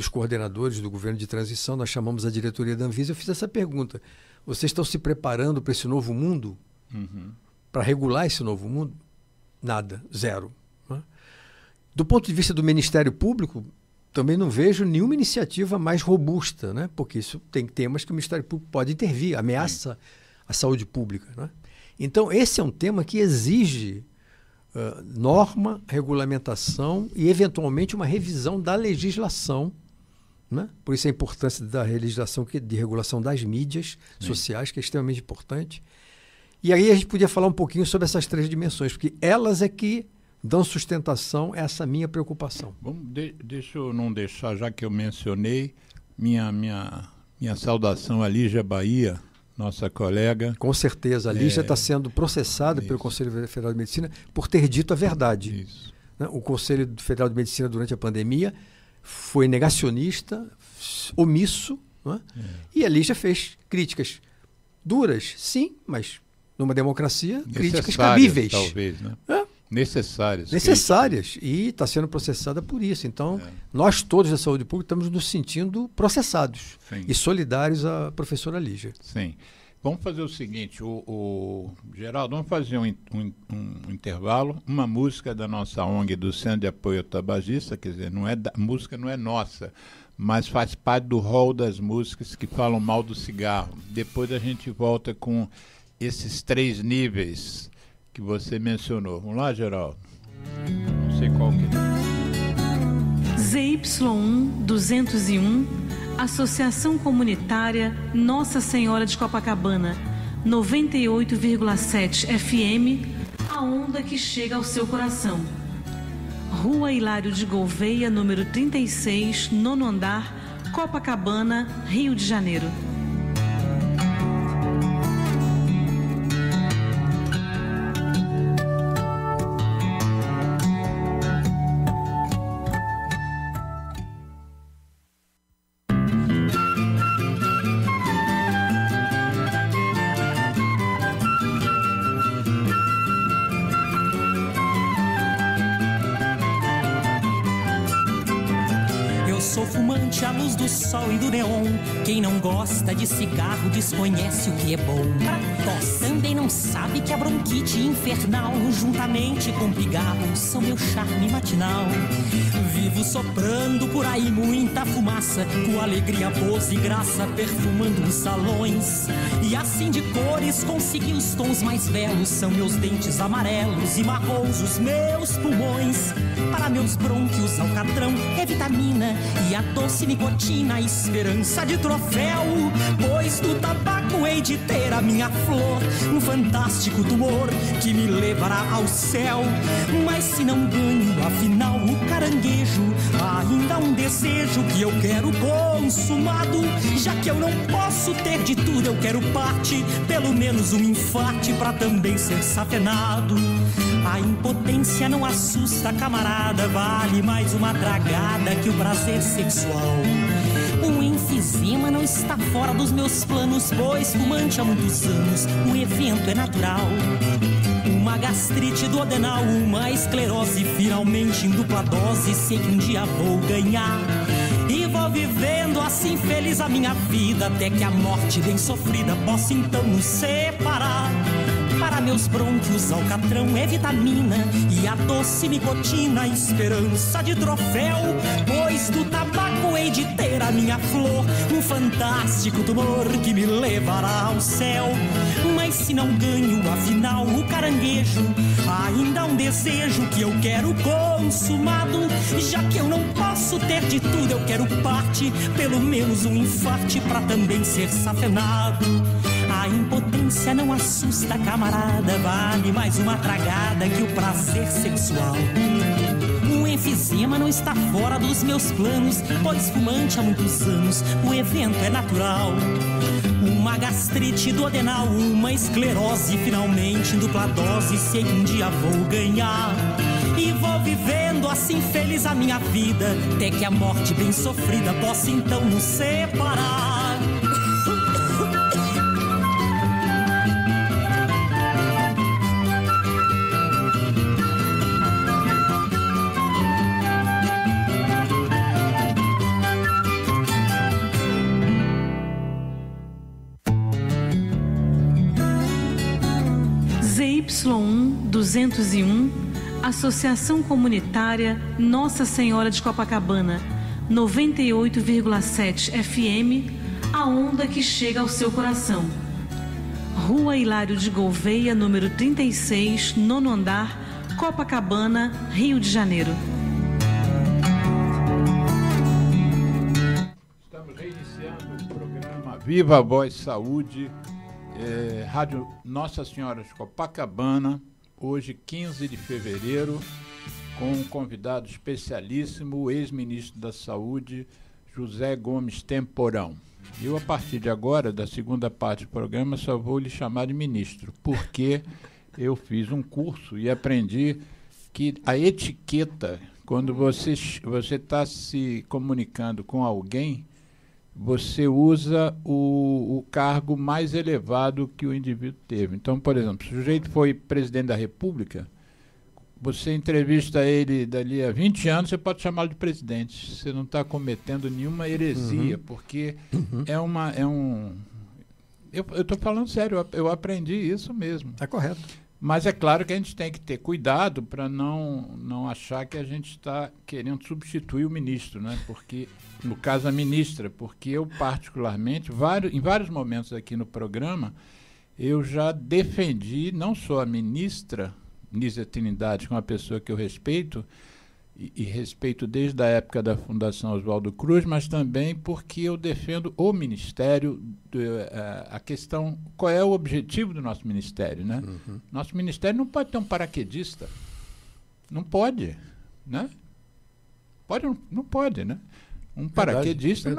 coordenadores do governo de transição, nós chamamos a diretoria da Anvisa, eu fiz essa pergunta: vocês estão se preparando para esse novo mundo? Para regular esse novo mundo? Nada, zero. Né? Do ponto de vista do Ministério Público, também não vejo nenhuma iniciativa mais robusta, né? Porque isso tem temas que o Ministério Público pode intervir, ameaça a saúde pública. Né? Então, esse é um tema que exige norma, regulamentação e, eventualmente, uma revisão da legislação. Né? Por isso a importância da legislação de regulação das mídias sociais, que é extremamente importante. E aí a gente podia falar um pouquinho sobre essas 3 dimensões, porque elas é que dão sustentação a essa minha preocupação.
Deixa eu não deixar, já que eu mencionei, minha saudação a Lígia Bahia, nossa colega.
Com certeza, a Lígia está sendo processada pelo Conselho Federal de Medicina por ter dito a verdade.
Isso.
Né? O Conselho Federal de Medicina, durante a pandemia, foi negacionista, omisso, né? E a Lígia fez críticas duras, sim, mas numa democracia, críticas cabíveis.
Talvez, né? necessárias.
E está sendo processada por isso. Então, nós todos da saúde pública estamos nos sentindo processados.
Sim.
E solidários à professora Lígia.
Sim. Vamos fazer o seguinte, Geraldo, vamos fazer um intervalo, uma música da nossa ONG, do Centro de Apoio ao Tabagista, quer dizer, a música não é nossa, mas faz parte do rol das músicas que falam mal do cigarro. Depois a gente volta com esses 3 níveis que você mencionou. Vamos lá, Geraldo? Não sei qual que é.
ZY1 201, Associação Comunitária Nossa Senhora de Copacabana, 98,7 FM, a onda que chega ao seu coração. Rua Hilário de Gouveia, número 36, 9º andar, Copacabana, Rio de Janeiro.
Sou fumante à luz do sol e do neon. Quem não gosta de cigarro desconhece o que é bom. Pra tosse também não sabe que a bronquite infernal, juntamente com pigarro, são meu charme matinal. Vivo soprando por aí muita fumaça, com alegria, pose e graça, perfumando os salões. E assim de cores consegui os tons mais belos. São meus dentes amarelos e marrons os meus pulmões. Para meus brônquios alcatrão é vitamina e a doce nicotina, esperança de troféu. Pois do tabaco hei de ter a minha flor, um fantástico tumor que me levará ao céu. Mas se não ganho, afinal, o caranguejo, ainda um desejo que eu quero consumado. Já que eu não posso ter de tudo, eu quero parte, pelo menos um infarte pra também ser safenado. A impotência não assusta, camarada, vale mais uma tragada que o prazer sexual. Um enfisema não está fora dos meus planos, pois fumante há muitos anos, o evento é natural. Uma gastrite duodenal, uma esclerose, finalmente em dupla dose, sei que um dia vou ganhar. E vou vivendo assim feliz a minha vida, até que a morte bem sofrida possa então nos separar. Para meus brônquios, alcatrão é vitamina e a doce nicotina, esperança de troféu. Pois do tabaco hei de ter a minha flor, um fantástico tumor que me levará ao céu. Mas se não ganho, afinal, o caranguejo, ainda um desejo que eu quero consumado. Já que eu não posso ter de tudo, eu quero parte, pelo menos um infarte pra também ser safenado. A impotência não assusta, camarada, vale mais uma tragada que o prazer sexual. O enfisema não está fora dos meus planos, pois fumante há muitos anos, o evento é natural. Uma gastrite duodenal, uma esclerose, finalmente em dupla dose, sei que um dia vou ganhar. E vou vivendo assim feliz a minha vida, até que a morte bem sofrida possa então nos separar.
ZY1 201, Associação Comunitária Nossa Senhora de Copacabana, 98,7 FM, a onda que chega ao seu coração. Rua Hilário de Gouveia, número 36, 9º andar, Copacabana, Rio de Janeiro.
Estamos reiniciando o programa Viva a Voz Saúde, Rádio Nossa Senhora de Copacabana, hoje 15 de fevereiro, com um convidado especialíssimo, o ex-ministro da Saúde, José Gomes Temporão. Eu, a partir de agora, da segunda parte do programa, só vou lhe chamar de ministro, porque eu fiz um curso e aprendi que a etiqueta, quando você está se comunicando com alguém, você usa o cargo mais elevado que o indivíduo teve. Então, por exemplo, se o sujeito foi presidente da República, você entrevista ele dali a 20 anos, você pode chamá-lo de presidente. Você não está cometendo nenhuma heresia, porque eu estou falando sério, eu aprendi isso mesmo.
Está correto.
Mas é claro que a gente tem que ter cuidado para não achar que a gente está querendo substituir o ministro, né? Porque, no caso, a ministra, porque eu, particularmente, em vários momentos aqui no programa, eu já defendi não só a ministra Nízia Trindade, que é uma pessoa que eu respeito, e respeito desde a época da Fundação Oswaldo Cruz, mas também porque eu defendo o Ministério, a questão, qual é o objetivo do nosso Ministério, né? Nosso Ministério não pode ter um paraquedista. Não pode, né? Não pode, né? Um paraquedista,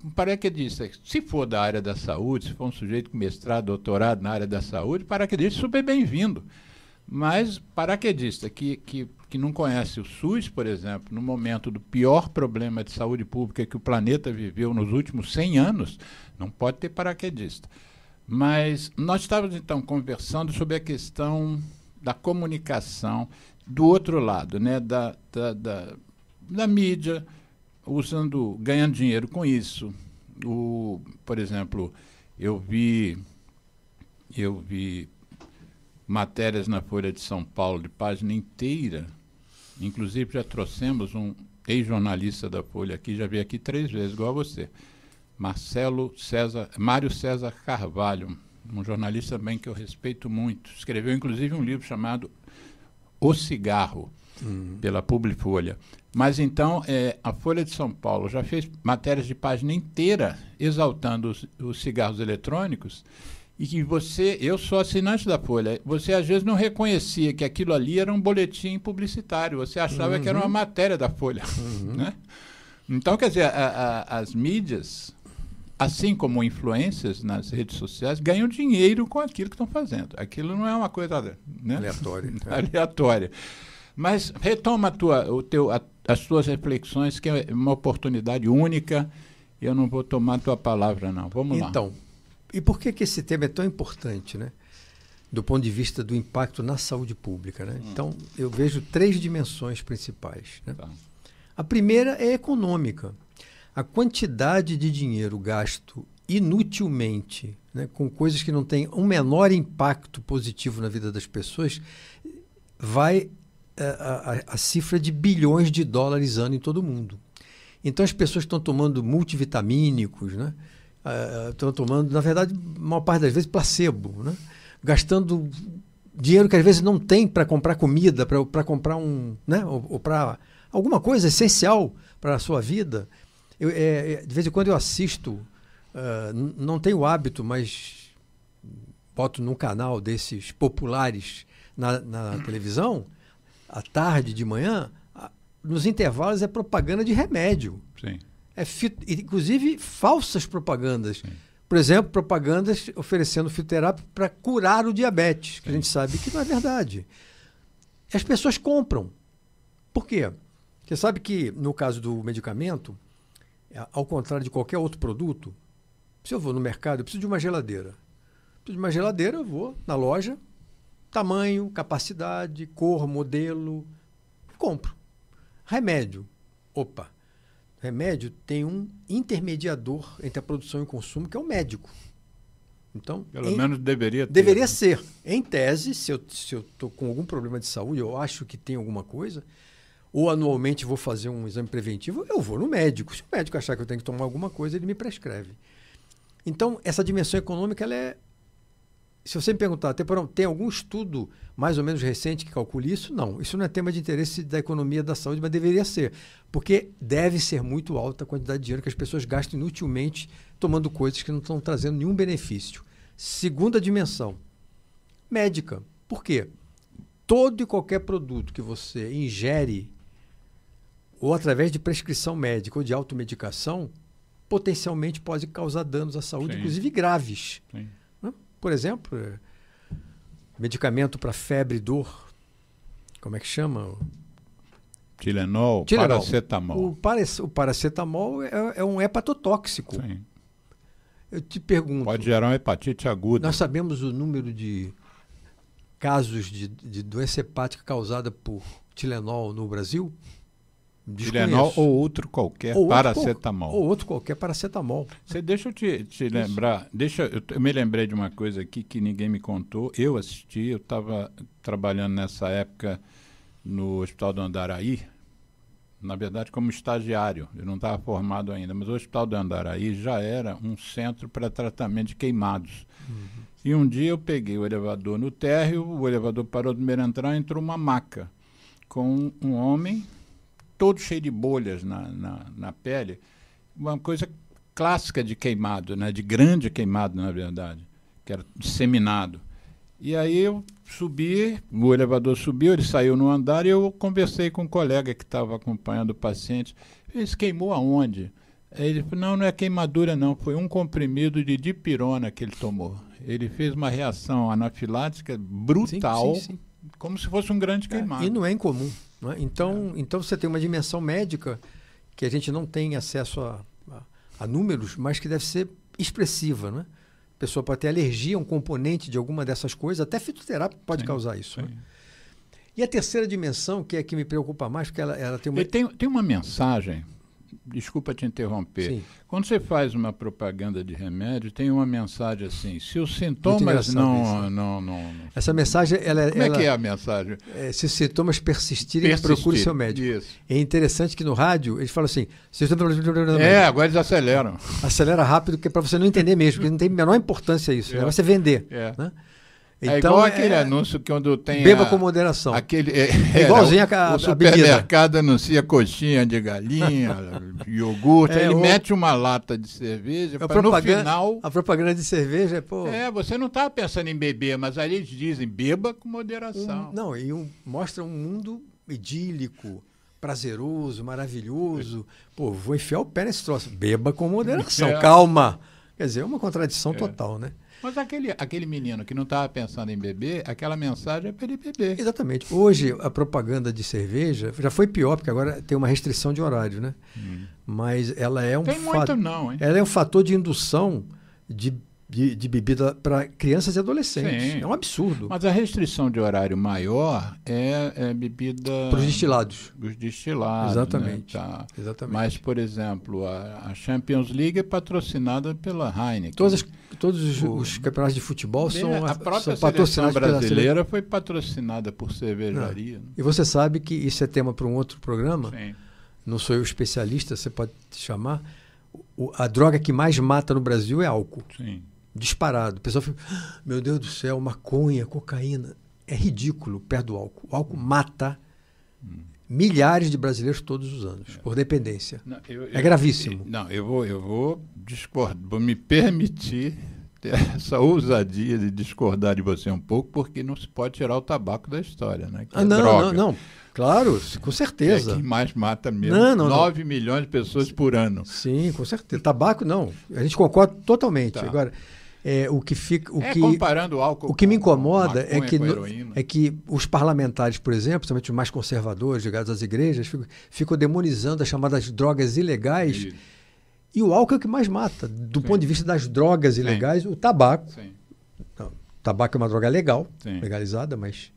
um paraquedista, se for da área da saúde, se for um sujeito com mestrado, doutorado na área da saúde, paraquedista super bem-vindo. Mas paraquedista que não conhece o SUS, por exemplo, no momento do pior problema de saúde pública que o planeta viveu nos últimos 100 anos, não pode ter paraquedista. Mas nós estávamos, então, conversando sobre a questão da comunicação do outro lado, né, da mídia, ganhando dinheiro com isso. Por exemplo, eu vi matérias na Folha de São Paulo de página inteira, inclusive já trouxemos um ex-jornalista da Folha aqui, já veio aqui 3 vezes, igual a você, Mário César Carvalho, um jornalista também que eu respeito muito, escreveu inclusive um livro chamado O Cigarro, pela Publifolha. Mas então, a Folha de São Paulo já fez matérias de página inteira exaltando os cigarros eletrônicos, e que eu sou assinante da Folha, você às vezes não reconhecia que aquilo ali era um boletim publicitário, você achava que era uma matéria da Folha. Né? Então, quer dizer, as mídias, assim como influências nas redes sociais, ganham dinheiro com aquilo que estão fazendo. Aquilo não é uma coisa, né, aleatória. Mas retoma as tuas reflexões, que é uma oportunidade única, e eu não vou tomar a tua palavra, não. Vamos lá.
Então, e por que esse tema é tão importante, né? Do ponto de vista do impacto na saúde pública, né? Então, eu vejo 3 dimensões principais, né?
Tá.
A primeira é econômica. A quantidade de dinheiro gasto inutilmente, né, com coisas que não têm um menor impacto positivo na vida das pessoas, vai a cifra de bilhões de dólares ano em todo o mundo. Então, as pessoas estão tomando multivitamínicos, né? Estão tomando, na verdade, a maior parte das vezes, placebo, né? Gastando dinheiro que às vezes não tem para comprar comida, para comprar né? ou para alguma coisa essencial para a sua vida. De vez em quando eu assisto, não tenho o hábito, mas boto num canal desses populares na televisão, à tarde, de manhã, nos intervalos é propaganda de remédio.
Sim.
Inclusive falsas propagandas. Sim. Por exemplo, propagandas oferecendo fitoterápico para curar o diabetes, que a gente sabe que não é verdade. As pessoas compram. Por quê? Você sabe que, no caso do medicamento, ao contrário de qualquer outro produto, se eu vou no mercado, eu preciso de uma geladeira. Eu vou na loja, tamanho, capacidade, cor, modelo, compro. Remédio. Remédio tem um intermediador entre a produção e o consumo, que é o médico. Então,
pelo menos deveria ter.
Deveria ser. Em tese, se eu estou com algum problema de saúde, eu acho que tem alguma coisa, ou anualmente vou fazer um exame preventivo, eu vou no médico. Se o médico achar que eu tenho que tomar alguma coisa, ele me prescreve. Então, essa dimensão econômica, ela é... Se você me perguntar, tem algum estudo mais ou menos recente que calcule isso? Não. Isso não é tema de interesse da economia da saúde, mas deveria ser. Porque deve ser muito alta a quantidade de dinheiro que as pessoas gastam inutilmente tomando coisas que não estão trazendo nenhum benefício. Segunda dimensão, médica. Por quê? Todo e qualquer produto que você ingere, ou através de prescrição médica ou de automedicação, potencialmente pode causar danos à saúde, inclusive graves.
Sim.
Por exemplo, medicamento para febre e dor, como é que chama?
Tilenol. Paracetamol.
O paracetamol é um hepatotóxico.
Sim.
Eu te pergunto...
Pode gerar uma hepatite aguda.
Nós sabemos o número de casos de doença hepática causada por Tilenol no Brasil?
Tilenol ou outro qualquer paracetamol.
Ou outro qualquer paracetamol.
Deixa eu te lembrar, eu me lembrei de uma coisa aqui que ninguém me contou. Eu assisti, eu estava trabalhando nessa época no Hospital do Andaraí, na verdade como estagiário, eu não estava formado ainda, mas o Hospital do Andaraí já era um centro para tratamento de queimados. E um dia eu peguei o elevador no térreo, o elevador parou de primeiro entrar, entrou uma maca com um homem todo cheio de bolhas na pele, uma coisa clássica de queimado, né? De grande queimado, na verdade, que era disseminado. E aí eu subi, o elevador subiu, ele saiu no andar e eu conversei com um colega que estava acompanhando o paciente. Ele disse, queimou aonde? Aí ele falou, não é queimadura não, foi um comprimido de dipirona que ele tomou. Ele fez uma reação anafilática brutal, sim. Como se fosse um grande queimado.
E não é incomum. Não é? Então você tem uma dimensão médica que a gente não tem acesso a números, mas que deve ser expressiva. Né? A pessoa pode ter alergia a um componente de alguma dessas coisas, até fitoterapia pode causar isso. Né? E a terceira dimensão, que é a que me preocupa mais, porque ela tem uma...
Tem uma mensagem, desculpa te interromper. Sim. Quando você faz uma propaganda de remédio, tem uma mensagem assim, se os sintomas não...
Essa mensagem,
Como é que é a mensagem?
Se os sintomas persistirem, procure seu médico. Isso. É interessante que no rádio, eles falam assim...
Agora eles aceleram.
Acelera rápido, que é para você não entender mesmo, porque não tem a menor importância isso. O negócio é vender. Né?
Então, igual aquele anúncio que quando tem...
Beba com moderação.
Igualzinho o supermercado anuncia coxinha de galinha, iogurte, ele mete uma lata de cerveja para no final...
A propaganda de cerveja é... Pô,
você não estava pensando em beber, mas aí eles dizem, beba com moderação.
Mostra um mundo idílico, prazeroso, maravilhoso. Pô, vou enfiar o pé nesse troço. Beba com moderação, calma. Quer dizer, é uma contradição total, né?
Mas aquele menino que não estava pensando em beber, aquela mensagem é para ele beber.
Exatamente. Hoje, a propaganda de cerveja já foi pior, porque agora tem uma restrição de horário, né? Mas ela é um
muito não, hein?
Ela é um fator de indução de bebida para crianças e adolescentes. Sim. É um absurdo.
Mas a restrição de horário maior é bebida...
Para os destilados.
Os destilados.
Exatamente.
Né? Tá.
Exatamente.
Mas, por exemplo, a Champions League é patrocinada pela Heineken.
Todos os campeonatos de futebol são
a própria
patrocinados
seleção brasileira foi patrocinada por cervejaria. Né?
E você sabe que isso é tema para um outro programa.
Sim.
Não sou eu especialista, você pode chamar. A droga que mais mata no Brasil é álcool.
Sim.
Disparado. O pessoal fica, meu Deus do céu, maconha, cocaína. É ridículo perto do álcool. O álcool mata milhares de brasileiros todos os anos, por dependência. É gravíssimo.
Eu vou discordar, vou me permitir ter essa ousadia de discordar de você um pouco, porque não se pode tirar o tabaco da história, né?
Não. Claro, com certeza.
É que mais mata mesmo. 9 milhões de pessoas por ano.
Sim, com certeza. Tabaco, não. A gente concorda totalmente. Tá. Agora,
comparando o álcool,
o que me incomoda
maconha,
é que os parlamentares, por exemplo, principalmente os mais conservadores, ligados às igrejas, ficam demonizando as chamadas drogas ilegais. Isso. E o álcool é o que mais mata. Do ponto de vista das drogas ilegais, o tabaco.
Sim.
Não, o tabaco é uma droga legal, legalizada, mas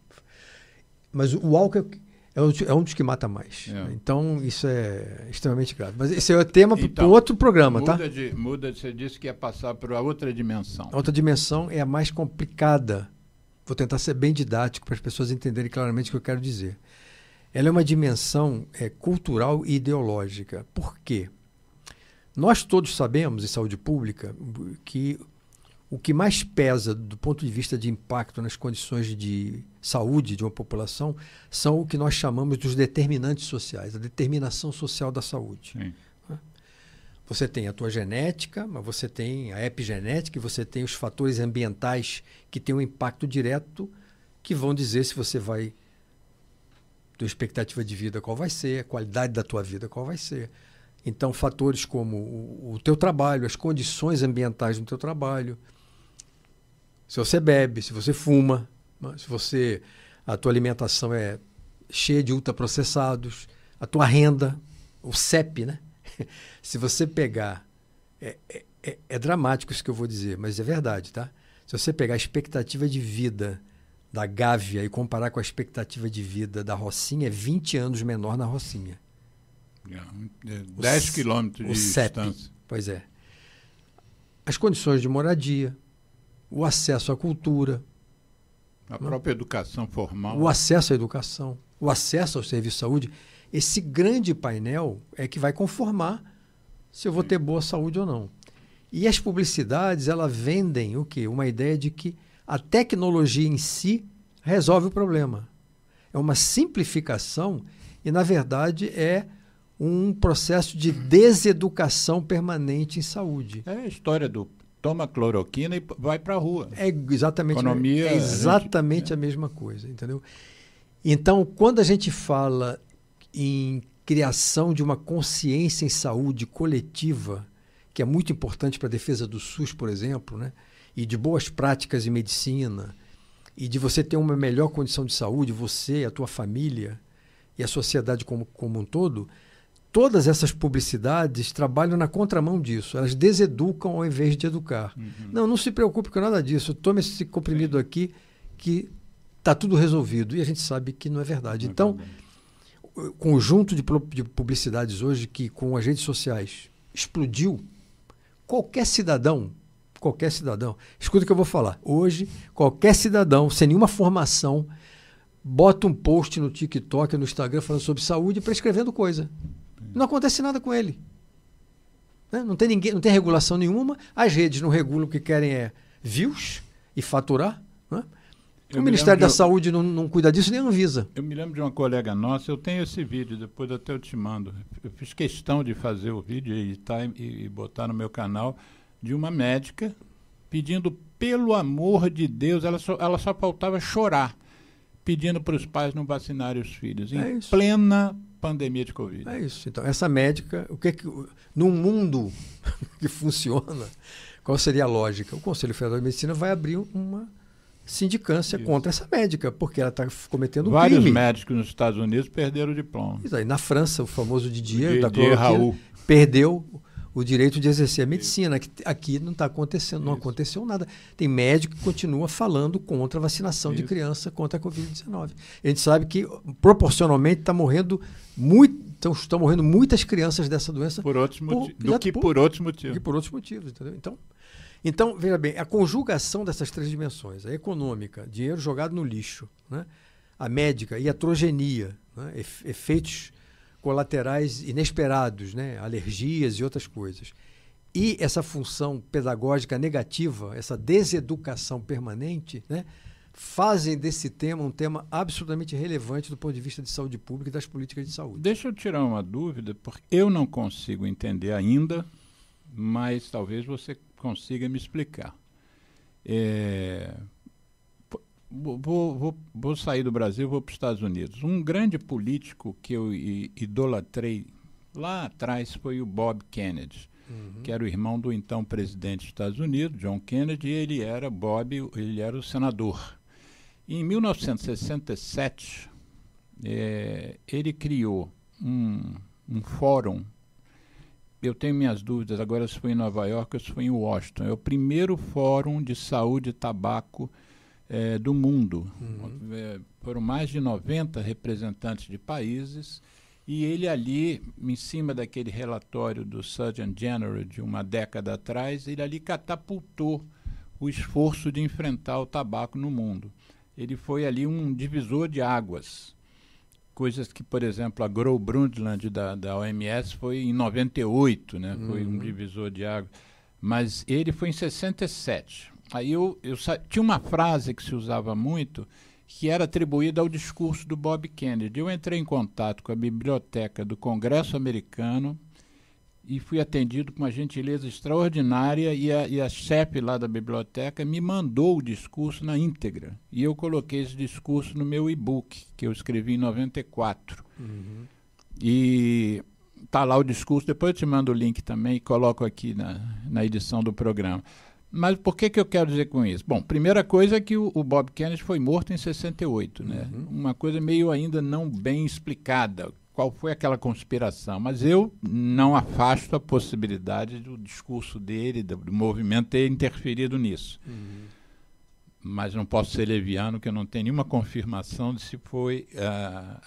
o álcool é um dos que mata mais. Então, isso é extremamente grave. Mas esse é o tema para outro programa, tá?
Você disse que ia passar para outra dimensão.
A outra dimensão é a mais complicada. Vou tentar ser bem didático para as pessoas entenderem claramente o que eu quero dizer. Ela é uma dimensão cultural e ideológica. Por quê? Nós todos sabemos, em saúde pública, que o que mais pesa do ponto de vista de impacto nas condições de saúde de uma população são o que nós chamamos dos determinantes sociais, a determinação social da saúde.
Sim.
Você tem a tua genética, mas você tem a epigenética e você tem os fatores ambientais que têm um impacto direto que vão dizer se você vai... tua expectativa de vida qual vai ser, a qualidade da tua vida qual vai ser. Então, fatores como o teu trabalho, as condições ambientais do teu trabalho, se você bebe, se você fuma, se a tua alimentação é cheia de ultraprocessados, a tua renda, o CEP, né? Se você pegar... É dramático isso que eu vou dizer, mas é verdade, tá? Se você pegar a expectativa de vida da Gávea e comparar com a expectativa de vida da Rocinha, é 20 anos menor na Rocinha.
10 quilômetros de distância.
Pois é. As condições de moradia, o acesso à cultura,
a própria educação formal,
o acesso à educação, o acesso ao serviço de saúde, esse grande painel é que vai conformar se eu vou ter boa saúde ou não. E as publicidades, elas vendem o quê? Uma ideia de que a tecnologia em si resolve o problema. É uma simplificação e, na verdade, é um processo de deseducação permanente em saúde.
É a história do toma cloroquina e vai para a rua.
É exatamente,
Economia,
a mesma coisa, entendeu? Então, quando a gente fala em criação de uma consciência em saúde coletiva, que é muito importante para a defesa do SUS, por exemplo, né? E de boas práticas em medicina, e de você ter uma melhor condição de saúde, você, a tua família e a sociedade como um todo, todas essas publicidades trabalham na contramão disso. Elas deseducam ao invés de educar. Não se preocupe com nada disso. Tome esse comprimido aqui que está tudo resolvido. E a gente sabe que não é verdade. Então, o conjunto de publicidades hoje que com as redes sociais explodiu, qualquer cidadão, escuta o que eu vou falar. Hoje, qualquer cidadão, sem nenhuma formação, bota um post no TikTok, no Instagram, falando sobre saúde e prescrevendo coisa. Não acontece nada com ele. Né? Não tem ninguém, não tem regulação nenhuma. As redes não regulam, o que querem é views e faturar. Né? O Ministério da Saúde não cuida disso, nem a Anvisa.
Eu me lembro de uma colega nossa, eu tenho esse vídeo, depois até eu te mando. Eu fiz questão de fazer o vídeo e botar no meu canal, de uma médica pedindo, pelo amor de Deus, ela só faltava chorar, pedindo para os pais não vacinarem os filhos, em plena pandemia de Covid.
É isso. Então, essa médica, num mundo que funciona, qual seria a lógica? O Conselho Federal de Medicina vai abrir uma sindicância contra essa médica, porque ela está cometendo um crime.
Vários médicos nos Estados Unidos perderam o diploma.
Isso aí, na França, o famoso Didier da cloroquina perdeu o direito de exercer a medicina. Aqui não está acontecendo, não aconteceu nada. Tem médico que continua falando contra a vacinação de criança contra a Covid-19. A gente sabe que, proporcionalmente, estão morrendo muitas crianças dessa doença.
Por outros motivos.
Entendeu? Então, veja bem, a conjugação dessas três dimensões, a econômica, dinheiro jogado no lixo, né? A médica, iatrogenia, né? Efeitos colaterais inesperados, né? Alergias e outras coisas. E essa função pedagógica negativa, essa deseducação permanente, né? Fazem desse tema um tema absolutamente relevante do ponto de vista de saúde pública e das políticas de saúde.
Deixa eu tirar uma dúvida, porque eu não consigo entender ainda, mas talvez você consiga me explicar. Vou sair do Brasil, vou para os Estados Unidos. Um grande político que eu idolatrei lá atrás foi o Bob Kennedy, que era o irmão do então presidente dos Estados Unidos, John Kennedy, e ele era o senador. Em 1967, ele criou um fórum. Eu tenho minhas dúvidas agora se foi em Nova York ou se foi em Washington. É o primeiro fórum de saúde e tabaco do mundo. Foram mais de 90 representantes de países, e ele ali, em cima daquele relatório do Surgeon General de uma década atrás, ele ali catapultou o esforço de enfrentar o tabaco no mundo. Ele foi ali um divisor de águas. Coisas que, por exemplo, a Gro Brundtland da OMS foi em 98, né? Foi um divisor de águas. Mas ele foi em 67. Aí tinha uma frase que se usava muito, que era atribuída ao discurso do Bob Kennedy. Eu entrei em contato com a biblioteca do Congresso americano e fui atendido com uma gentileza extraordinária, e a chefe lá da biblioteca me mandou o discurso na íntegra. E eu coloquei esse discurso no meu e-book, que eu escrevi em 94. E está lá o discurso, depois eu te mando o link também e coloco aqui na edição do programa. Mas por que eu quero dizer com isso? Bom, primeira coisa é que o Bob Kennedy foi morto em 68, né? Uma coisa meio ainda não bem explicada. Qual foi aquela conspiração? Mas eu não afasto a possibilidade do discurso dele, do movimento ter interferido nisso. mas não posso ser leviano, que eu não tenho nenhuma confirmação de se foi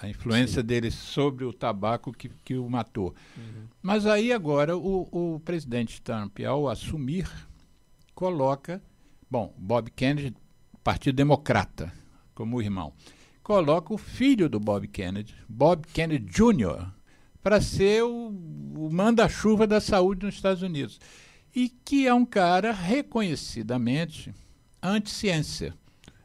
a influência dele sobre o tabaco que o matou. Mas aí agora o presidente Trump, ao assumir, coloca, Bob Kennedy, Partido Democrata, como irmão, coloca o filho do Bob Kennedy Jr., para ser o manda-chuva da saúde nos Estados Unidos. E que é um cara reconhecidamente anti-ciência.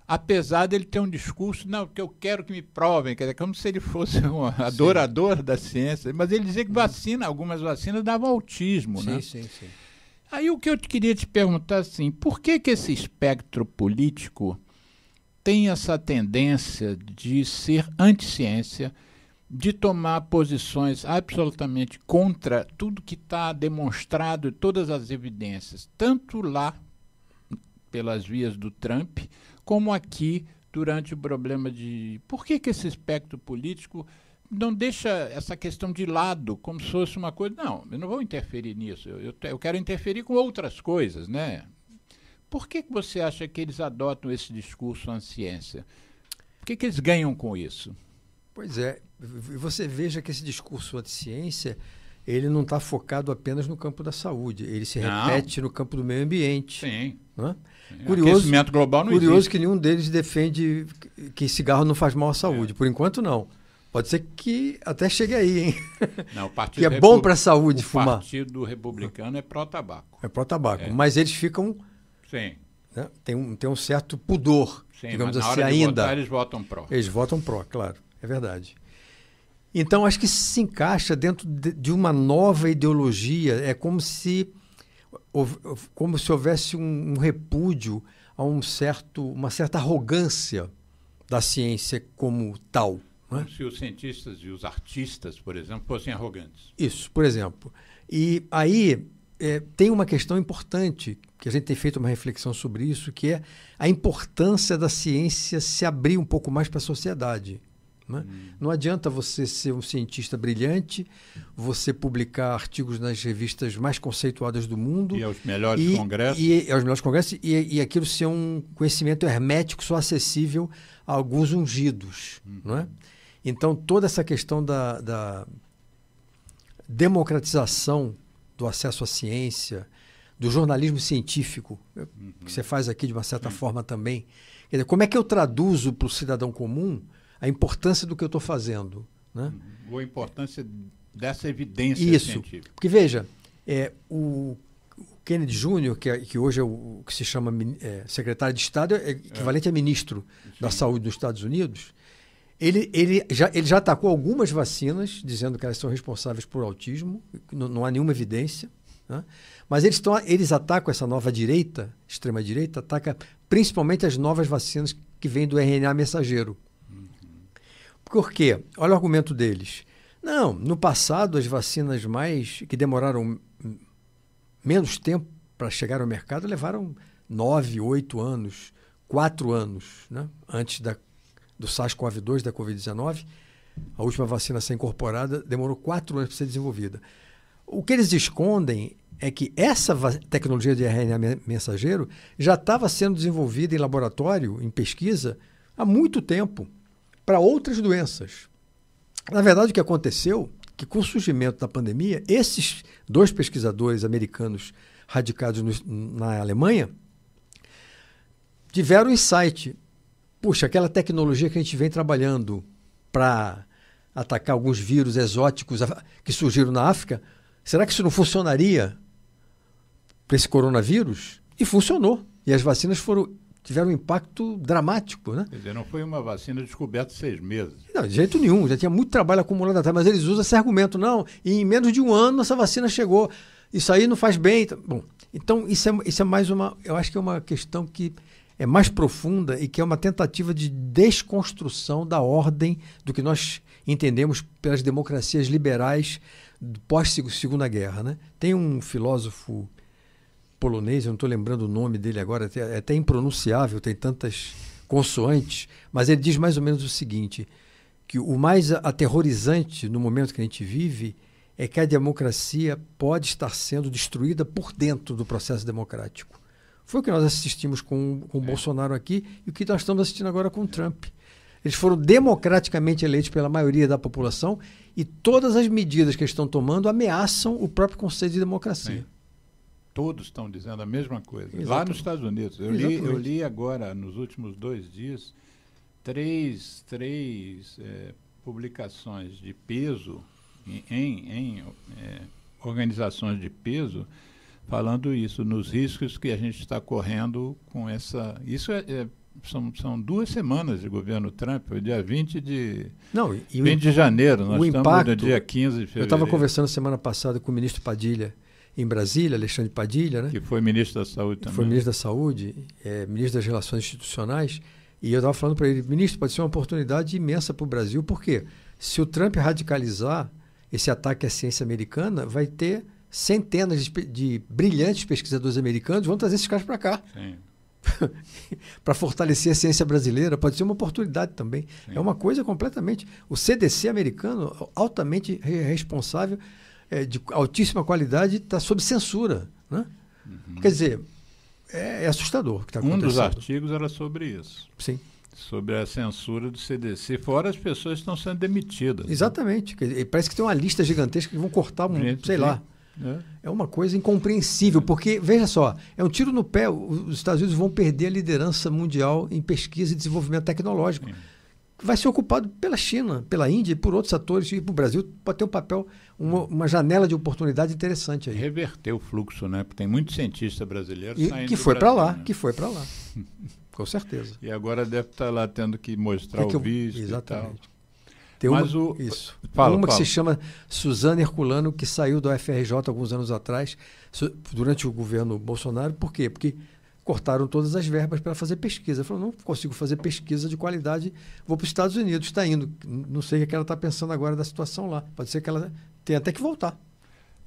Apesar dele ter um discurso, não, que eu quero que me provem, quer dizer, como se ele fosse um adorador da ciência, mas ele dizia que algumas vacinas davam autismo, né?
Sim.
Aí o que eu queria te perguntar, assim, por que esse espectro político tem essa tendência de ser anti-ciência, de tomar posições absolutamente contra tudo que está demonstrado, todas as evidências, tanto lá pelas vias do Trump, como aqui durante o problema de... Por que esse espectro político não deixa essa questão de lado, como se fosse uma coisa... Não, eu não vou interferir nisso, eu quero interferir com outras coisas, né? Por que você acha que eles adotam esse discurso anti-ciência? O que eles ganham com isso?
Pois é, você veja que esse discurso anti-ciência, ele não está focado apenas no campo da saúde, ele se repete no campo do meio ambiente.
Sim.
Né?
Aquecimento global não existe.
Curioso que nenhum deles defende que cigarro não faz mal à saúde. Por enquanto, não. Pode ser que até chegue aí, hein?
Não, o Partido
que é bom para a saúde fumar.
O Partido Republicano é pró-tabaco.
É pró-tabaco, mas eles ficam...
Sim.
Né? Tem um certo pudor,
sim,
digamos
mas na
assim,
hora de
ainda.
votar, eles votam pró.
Eles votam pró, claro. É verdade. Então, acho que se encaixa dentro de uma nova ideologia. É como se houvesse um repúdio a uma certa arrogância da ciência como tal.
Como se os cientistas e os artistas, por exemplo, fossem arrogantes.
Isso, por exemplo. E aí tem uma questão importante, que a gente tem feito uma reflexão sobre isso, que é a importância da ciência se abrir um pouco mais para a sociedade. Né? Não adianta você ser um cientista brilhante, você publicar artigos nas revistas mais conceituadas do mundo.
E aos melhores congressos.
Aos melhores congressos, e aquilo ser um conhecimento hermético só acessível a alguns ungidos. Não é? Então, toda essa questão da democratização do acesso à ciência, do jornalismo científico, que você faz aqui de uma certa forma também. Quer dizer, como é que eu traduzo para o cidadão comum a importância do que eu estou fazendo? Né?
Ou a importância dessa evidência científica.
Porque, veja, o Kennedy Jr., que hoje é o que se chama secretário de Estado, é equivalente a ministro da Saúde dos Estados Unidos, ele já atacou algumas vacinas, dizendo que elas são responsáveis por autismo, não há nenhuma evidência. Né? Mas eles atacam essa nova direita, extrema-direita, ataca principalmente as novas vacinas que vêm do RNA mensageiro. Por quê? Olha o argumento deles. Não, no passado as vacinas que demoraram menos tempo para chegar ao mercado levaram 9, 8 anos, 4 anos, né? Antes do SARS-CoV-2, da Covid-19, a última vacina a ser incorporada demorou 4 anos para ser desenvolvida. O que eles escondem é que essa tecnologia de RNA mensageiro já estava sendo desenvolvida em laboratório, em pesquisa, há muito tempo, para outras doenças. Na verdade, o que aconteceu é que, com o surgimento da pandemia, esses 2 pesquisadores americanos radicados na Alemanha tiveram um insight. Puxa, aquela tecnologia que a gente vem trabalhando para atacar alguns vírus exóticos que surgiram na África, será que isso não funcionaria para esse coronavírus? E funcionou. E as vacinas tiveram um impacto dramático. Né?
Quer dizer, não foi uma vacina descoberta em 6 meses.
Não, de jeito nenhum. Já tinha muito trabalho acumulado atrás, mas eles usam esse argumento. Não, e em menos de 1 ano essa vacina chegou. Isso aí não faz bem. Bom, então isso é mais uma... Eu acho que é uma questão que é mais profunda e que é uma tentativa de desconstrução da ordem do que nós entendemos pelas democracias liberais pós-Segunda Guerra. Né? Tem um filósofo polonês, eu não estou lembrando o nome dele agora, é até impronunciável, tem tantas consoantes, mas ele diz mais ou menos o seguinte, que o mais aterrorizante no momento que a gente vive é que a democracia pode estar sendo destruída por dentro do processo democrático. Foi o que nós assistimos com o Bolsonaro aqui e o que nós estamos assistindo agora com o Trump. Eles foram democraticamente eleitos pela maioria da população e todas as medidas que eles estão tomando ameaçam o próprio conceito de democracia.
Sim. Todos estão dizendo a mesma coisa.
Exatamente.
Lá nos Estados Unidos. Eu li agora, nos últimos 2 dias, três publicações de peso em organizações de peso, falando isso, nos riscos que a gente está correndo com essa... Isso são 2 semanas de governo Trump, foi dia 20 de janeiro, nós estamos no dia 15 de fevereiro.
Eu estava conversando semana passada com o ministro Padilha, em Brasília, Alexandre Padilha, né?
Que foi ministro da Saúde também.
Foi ministro da Saúde, ministro das Relações Institucionais, e eu estava falando para ele, ministro, pode ser uma oportunidade imensa para o Brasil, porque se o Trump radicalizar esse ataque à ciência americana, vai ter centenas de brilhantes pesquisadores americanos, vão trazer esses caras para cá.
Sim.
Para fortalecer a ciência brasileira, pode ser uma oportunidade também. Sim. É uma coisa completamente... O CDC americano, altamente responsável, de altíssima qualidade, está sob censura. Né? Uhum. Quer dizer, é assustador o que está acontecendo.
Um dos artigos era sobre isso.
Sim.
Sobre a censura do CDC, fora as pessoas que estão sendo demitidas.
Exatamente. Né? Parece que tem uma lista gigantesca que vão cortar sei lá. É uma coisa incompreensível, porque, veja só, é um tiro no pé. Os Estados Unidos vão perder a liderança mundial em pesquisa e desenvolvimento tecnológico. Sim. Vai ser ocupado pela China, pela Índia e por outros atores. E para o Brasil pode ter um papel, uma janela de oportunidade interessante aí.
Reverter o fluxo, né? Porque tem muitos cientistas brasileiros saindo
que foi para lá,
né?
Que foi para lá. Com certeza.
E agora deve estar lá tendo que mostrar o visto.
Exatamente.
E tal.
Tem uma que se chama Suzana Herculano, que saiu do FRJ alguns anos atrás, durante o governo Bolsonaro. Por quê? Porque cortaram todas as verbas para fazer pesquisa. Ela falou, não consigo fazer pesquisa de qualidade, vou para os Estados Unidos. Está indo. Não sei o que ela está pensando agora da situação lá. Pode ser que ela tenha até que voltar.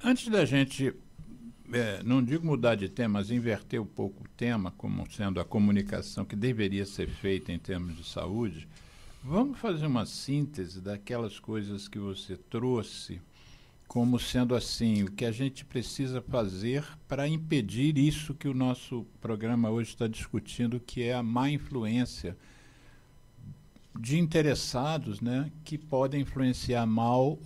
Antes da gente, não digo mudar de tema, mas inverter um pouco o tema, como sendo a comunicação que deveria ser feita em termos de saúde, vamos fazer uma síntese daquelas coisas que você trouxe como sendo assim, o que a gente precisa fazer para impedir isso que o nosso programa hoje está discutindo, que é a má influência de interessados, né, que podem influenciar mal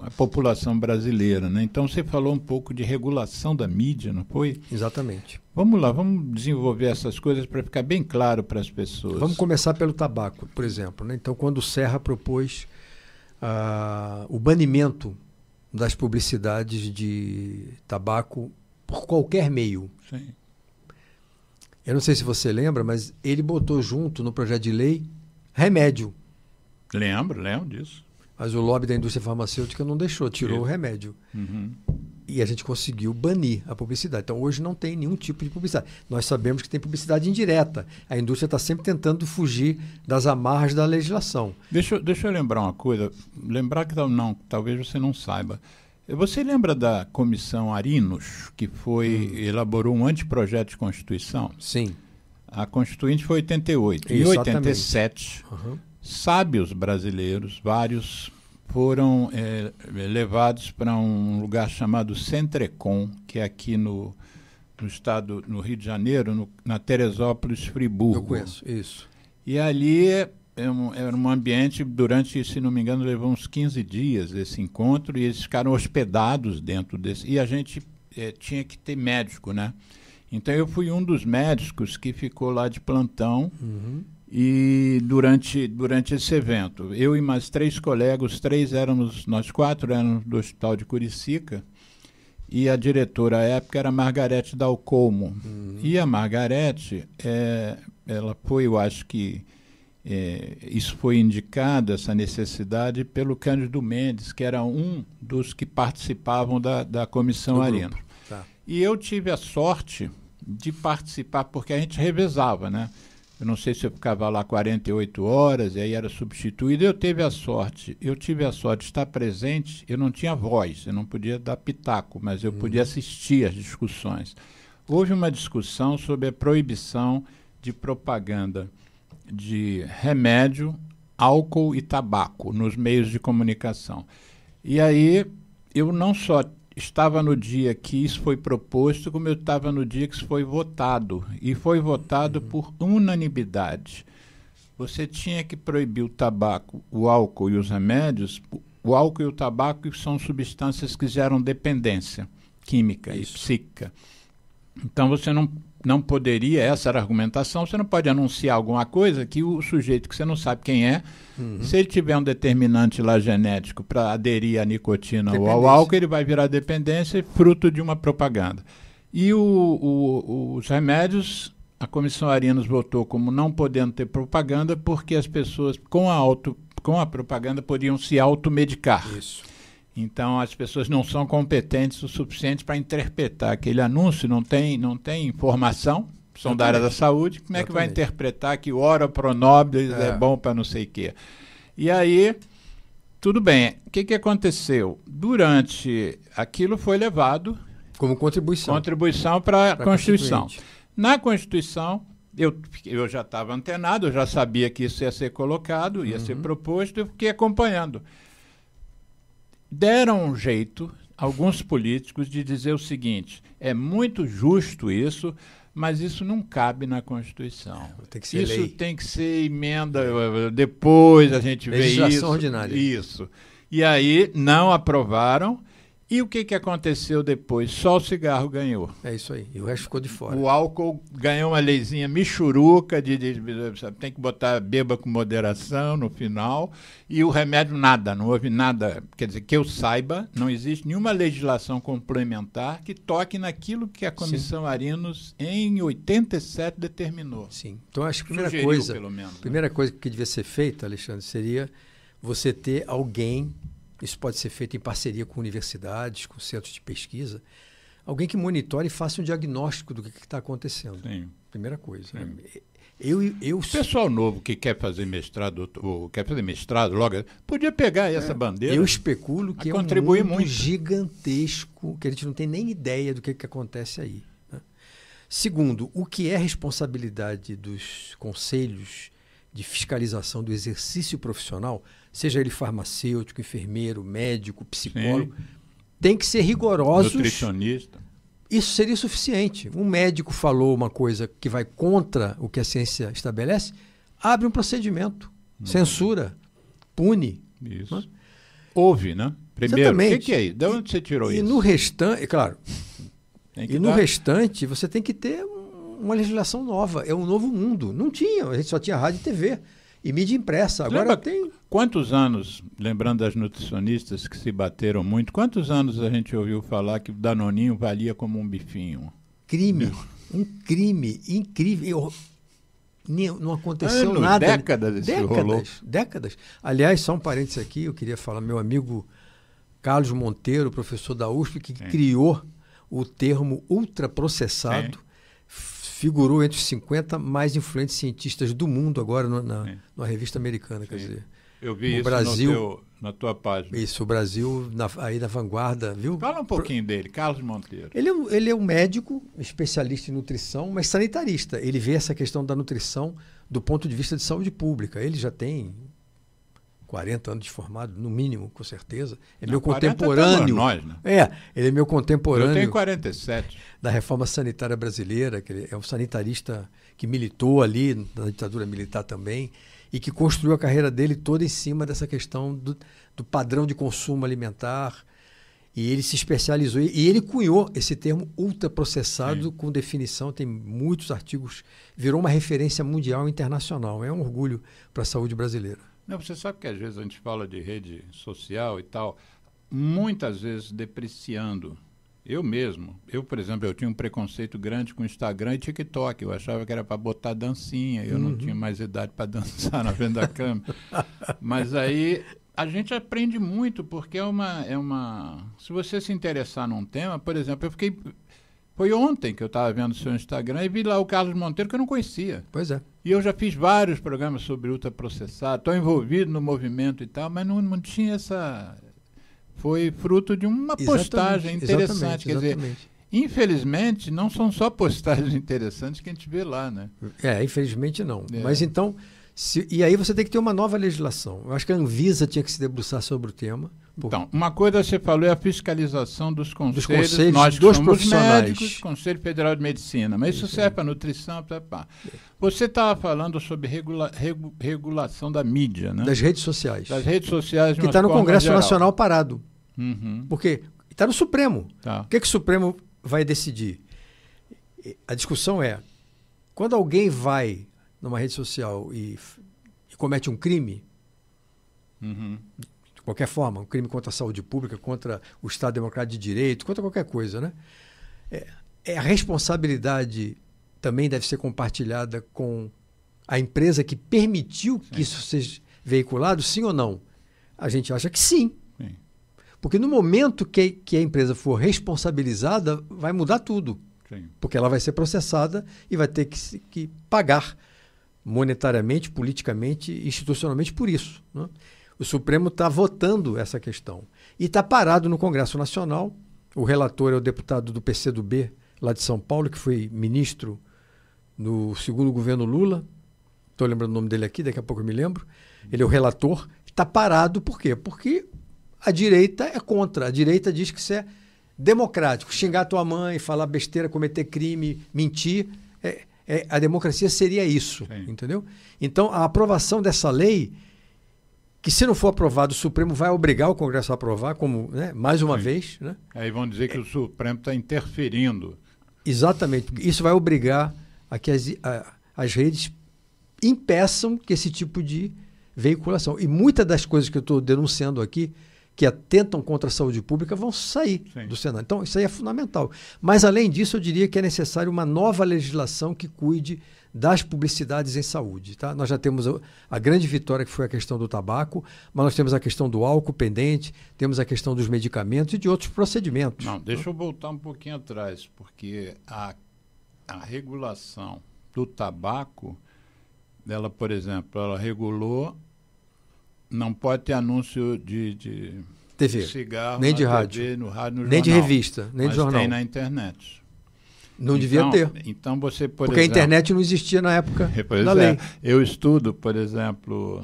a população brasileira. Né? Então, você falou um pouco de regulação da mídia, não foi?
Exatamente.
Vamos lá, vamos desenvolver essas coisas para ficar bem claro para as pessoas.
Vamos começar pelo tabaco, por exemplo. Né? Então, quando o Serra propôs o banimento das publicidades de tabaco por qualquer meio.
Sim.
Eu não sei se você lembra, mas ele botou junto no projeto de lei remédio.
Lembro disso.
Mas o lobby da indústria farmacêutica não deixou, tirou o remédio.
Uhum.
E a gente conseguiu banir a publicidade. Então, hoje não tem nenhum tipo de publicidade. Nós sabemos que tem publicidade indireta. A indústria está sempre tentando fugir das amarras da legislação.
Deixa eu lembrar uma coisa. Lembrar que talvez você não saiba. Você lembra da Comissão Arinos, que elaborou um anteprojeto de Constituição?
Sim.
A Constituinte foi em 88. Em 87, sábios brasileiros, vários, foram levados para um lugar chamado Centrecom, que é aqui no estado, no Rio de Janeiro, na Teresópolis, Friburgo.
Eu conheço, isso.
E ali era um ambiente, durante, se não me engano, levou uns 15 dias esse encontro, e eles ficaram hospedados dentro desse. E a gente tinha que ter médico, né? Então eu fui um dos médicos que ficou lá de plantão.
Uhum.
E durante esse evento, eu e mais 3 colegas, nós 4 éramos do Hospital de Curicica, e a diretora à época era a Margarete Dalcomo. E a Margarete, ela foi, eu acho que isso foi indicado, essa necessidade, pelo Cândido Mendes, que era um dos que participavam da Comissão Arinos.
Tá.
E eu tive a sorte de participar, porque a gente revezava, né? Eu não sei se eu ficava lá 48 horas, e aí era substituído. Eu tive a sorte de estar presente. Eu não tinha voz, eu não podia dar pitaco, mas eu podia assistir às discussões. Houve uma discussão sobre a proibição de propaganda de remédio, álcool e tabaco nos meios de comunicação. E aí eu não só estava no dia que isso foi proposto, como eu estava no dia que isso foi votado. E foi votado por unanimidade. Você tinha que proibir o tabaco, o álcool e os remédios. O álcool e o tabaco são substâncias que geram dependência química e psíquica. Então você não poderia, essa era a argumentação, você não pode anunciar alguma coisa que o sujeito que você não sabe quem é, se ele tiver um determinante lá genético para aderir à nicotina ou ao álcool, ele vai virar dependência, fruto de uma propaganda. E os remédios, a Comissão Arinos votou como não podendo ter propaganda, porque as pessoas com a propaganda podiam se automedicar.
Isso.
Então, as pessoas não são competentes o suficiente para interpretar aquele anúncio, não tem informação, são da área da saúde, como é que vai interpretar que o ora pro nobis é bom para não sei o quê? E aí, tudo bem, o que aconteceu? Durante, aquilo foi levado
como contribuição
para a Constituição. Na Constituição, eu já estava antenado, eu já sabia que isso ia ser colocado, ia ser proposto, eu fiquei acompanhando. Deram um jeito, alguns políticos, de dizer o seguinte: é muito justo isso, mas isso não cabe na Constituição.
Tem que ser
isso
lei.
Tem que ser emenda, depois a gente vê isso.
Legislação ordinária.
Isso. E aí não aprovaram. E o que aconteceu depois? Só o cigarro ganhou.
É isso aí. E o resto ficou de fora.
O álcool ganhou uma leizinha michuruca de tem que botar beba com moderação no final. E o remédio nada, não houve nada. Quer dizer, que eu saiba, não existe nenhuma legislação complementar que toque naquilo que a Comissão Arinos, em 87, determinou.
Sim. Então, acho que a primeira coisa que devia ser feita, Alexandre, seria você ter alguém. Isso pode ser feito em parceria com universidades, com centros de pesquisa. Alguém que monitore e faça um diagnóstico do que está acontecendo. Sim. Primeira coisa. Né?
O pessoal novo que quer fazer mestrado, ou quer fazer mestrado logo, podia pegar essa bandeira.
Eu especulo que é um mundo gigantesco, que a gente não tem nem ideia do que acontece aí. Né? Segundo, o que é responsabilidade dos conselhos de fiscalização do exercício profissional, seja ele farmacêutico, enfermeiro, médico, psicólogo, tem que ser rigorosos.
Nutricionista.
Isso seria suficiente. Um médico falou uma coisa que vai contra o que a ciência estabelece, abre um procedimento, censura, pune.
Isso.
Né?
Houve, né? Primeiro,
exatamente.
O que é isso? De onde você tirou isso?
E no restante, claro, no restante você tem que ter uma legislação nova, é um novo mundo. Não tinha, a gente só tinha rádio e TV e mídia impressa. Agora tem...
Quantos anos, lembrando das nutricionistas que se bateram muito, quantos anos a gente ouviu falar que o Danoninho valia como um bifinho?
Crime, um crime incrível. Não aconteceu nada.
Décadas esse rolou.
Décadas. Aliás, só um parênteses aqui, eu queria falar, meu amigo Carlos Monteiro, professor da USP, que criou o termo ultraprocessado, figurou entre os 50 mais influentes cientistas do mundo agora na revista americana. Quer dizer,
eu vi isso Brasil, na tua página.
Isso, o Brasil aí na vanguarda, viu?
Fala um pouquinho dele, Carlos Monteiro.
Ele é um médico, especialista em nutrição, mas sanitarista. Ele vê essa questão da nutrição do ponto de vista de saúde pública. Ele já tem 40 anos de formado, no mínimo, com certeza. É meu contemporâneo.
Nós, né?
Ele é meu contemporâneo.
Eu tenho 47.
Da reforma sanitária brasileira, que ele é um sanitarista que militou ali na ditadura militar também e que construiu a carreira dele toda em cima dessa questão do padrão de consumo alimentar. E ele se especializou e ele cunhou esse termo ultraprocessado com definição, tem muitos artigos, virou uma referência mundial e internacional. É um orgulho para a saúde brasileira.
Não, você sabe que às vezes a gente fala de rede social e tal, muitas vezes depreciando. Eu, por exemplo, eu tinha um preconceito grande com Instagram e TikTok. Eu achava que era para botar dancinha. Eu não tinha mais idade para dançar na frente da câmera. Mas aí a gente aprende muito, porque se você se interessar num tema, por exemplo, foi ontem que eu estava vendo o seu Instagram e vi lá o Carlos Monteiro, que eu não conhecia.
Pois é.
E eu já fiz vários programas sobre ultraprocessado, estou envolvido no movimento e tal, mas não tinha essa... Foi fruto de uma postagem interessante. Quer dizer, infelizmente, não são só postagens interessantes que a gente vê lá, né?
Infelizmente não. Mas então... E aí você tem que ter uma nova legislação. Eu acho que a Anvisa tinha que se debruçar sobre o tema.
Então, uma coisa você falou é a fiscalização dos conselhos nós
dos
somos
profissionais.
Médicos, Conselho Federal de Medicina, mas isso serve para nutrição, Você estava falando sobre regulação da mídia, né?
Das redes sociais.
Das redes sociais.
Que está no Congresso
geral.
Nacional parado.
Uhum.
Porque está no Supremo.
Tá.
O que o Supremo vai decidir? A discussão é, quando alguém vai numa rede social e comete um crime, de qualquer forma, um crime contra a saúde pública, contra o Estado Democrático de Direito, contra qualquer coisa, né? A responsabilidade também deve ser compartilhada com a empresa que permitiu que isso seja veiculado, sim ou não? A gente acha que sim. Porque no momento que a empresa for responsabilizada, vai mudar tudo. Sim. Porque ela vai ser processada e vai ter que pagar monetariamente, politicamente, institucionalmente por isso, né? O Supremo está votando essa questão. E está parado no Congresso Nacional. O relator é o deputado do PCdoB, lá de São Paulo, que foi ministro no segundo governo Lula. Estou lembrando o nome dele aqui, daqui a pouco eu me lembro. Ele é o relator. Está parado por quê? Porque a direita é contra. A direita diz que isso é democrático. Xingar tua mãe, falar besteira, cometer crime, mentir. A democracia seria isso, entendeu? Então, a aprovação dessa lei, que se não for aprovado, o Supremo vai obrigar o Congresso a aprovar, como, né, mais uma vez. Né?
Aí vão dizer que o Supremo está interferindo.
Exatamente. Isso vai obrigar a que as redes impeçam que esse tipo de veiculação. E muitas das coisas que eu estou denunciando aqui, que atentam contra a saúde pública, vão sair do Senado. Então, isso aí é fundamental. Mas, além disso, eu diria que é necessário uma nova legislação que cuide das publicidades em saúde. Tá? Nós já temos a grande vitória, que foi a questão do tabaco, mas nós temos a questão do álcool pendente, temos a questão dos medicamentos e de outros procedimentos.
Não, deixa eu voltar um pouquinho atrás, porque a regulação do tabaco, ela, por exemplo, ela regulou, não pode ter anúncio de
TV,
cigarro,
nem de
TV,
rádio,
no rádio, no
nem
jornal,
de revista, nem de jornal.
Tem na internet.
Não devia ter.
Então você,
porque a internet não existia na época da lei.
Eu estudo, por exemplo,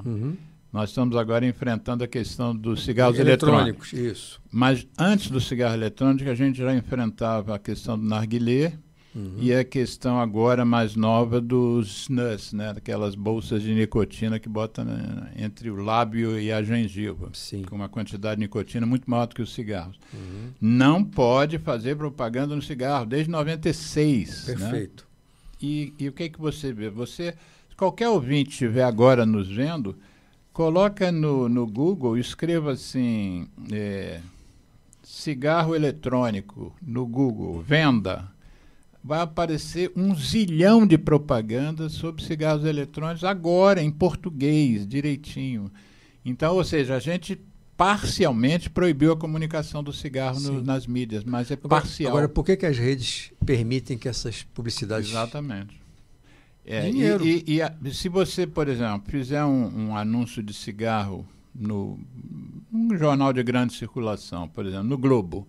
nós estamos agora enfrentando a questão dos cigarros eletrônicos.
Isso.
Mas antes do cigarro eletrônico, a gente já enfrentava a questão do narguilé e a questão agora mais nova dos snus, né? Aquelas bolsas de nicotina que botam entre o lábio e a gengiva, com uma quantidade de nicotina muito maior do que os cigarros. Não pode fazer propaganda no cigarro desde 96.
Perfeito.
Né? E o que você vê? Qualquer ouvinte estiver agora nos vendo, coloca no Google, escreva assim, cigarro eletrônico no Google, venda. Vai aparecer 1 zilhão de propagandas sobre cigarros eletrônicos agora, em português, direitinho. Então, ou seja, a gente parcialmente proibiu a comunicação do cigarro nas mídias, mas é parcial.
Agora, por que as redes permitem que essas publicidades...
Exatamente.
Dinheiro.
Se você, por exemplo, fizer um anúncio de cigarro num jornal de grande circulação, por exemplo, no Globo,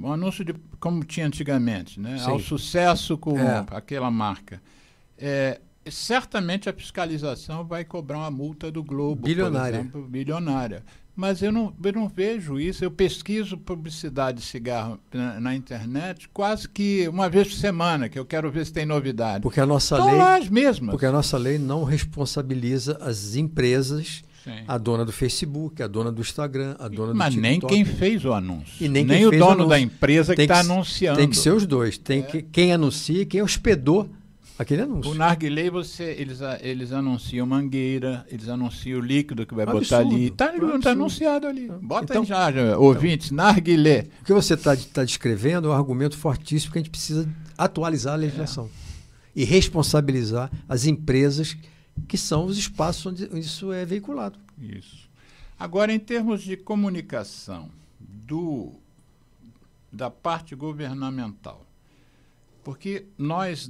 um anúncio de como tinha antigamente, né? Ao sucesso com aquela marca. Certamente a fiscalização vai cobrar uma multa do Globo,
bilionária.
Por exemplo, bilionária. Mas eu não vejo isso. Eu pesquiso publicidade de cigarro na internet quase que uma vez por semana, que eu quero ver se tem novidade.
Porque a nossa
Estão
lei,
lá as mesmas.
Porque a nossa lei não responsabiliza as empresas. A dona do Facebook, a dona do Instagram, a dona do TikTok.
Mas nem quem fez o anúncio.
E nem
o dono da empresa que está anunciando.
Tem que ser os dois. Tem quem anuncia e quem hospedou aquele anúncio.
O narguilé, eles anunciam mangueira, eles anunciam o líquido que vai botar ali. Está anunciado ali. Bota então, aí ouvintes, narguilé.
O que você está descrevendo é um argumento fortíssimo que a gente precisa atualizar a legislação. E responsabilizar as empresas que são os espaços onde isso é veiculado.
Isso. Agora, em termos de comunicação da parte governamental, porque nós,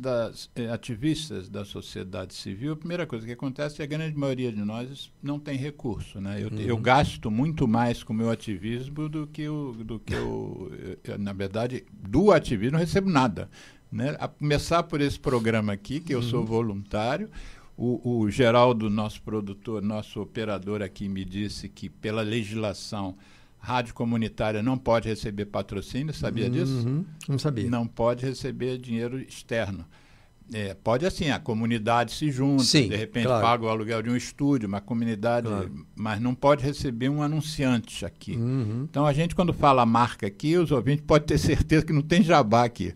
ativistas da sociedade civil, a primeira coisa que acontece é que a grande maioria de nós não tem recurso, né? Eu gasto muito mais com o meu ativismo do que na verdade, do ativismo não recebo nada, né? A começar por esse programa aqui, que eu sou voluntário. O Geraldo, nosso produtor, nosso operador aqui, me disse que pela legislação, rádio comunitária não pode receber patrocínio, sabia disso?
Não sabia.
Não pode receber dinheiro externo. Pode assim, a comunidade se junta,
sim,
de repente
claro,
paga o aluguel de um estúdio, uma comunidade, claro, mas não pode receber um anunciante aqui. Então a gente, quando fala marca aqui, os ouvintes podem ter certeza que não tem jabá aqui.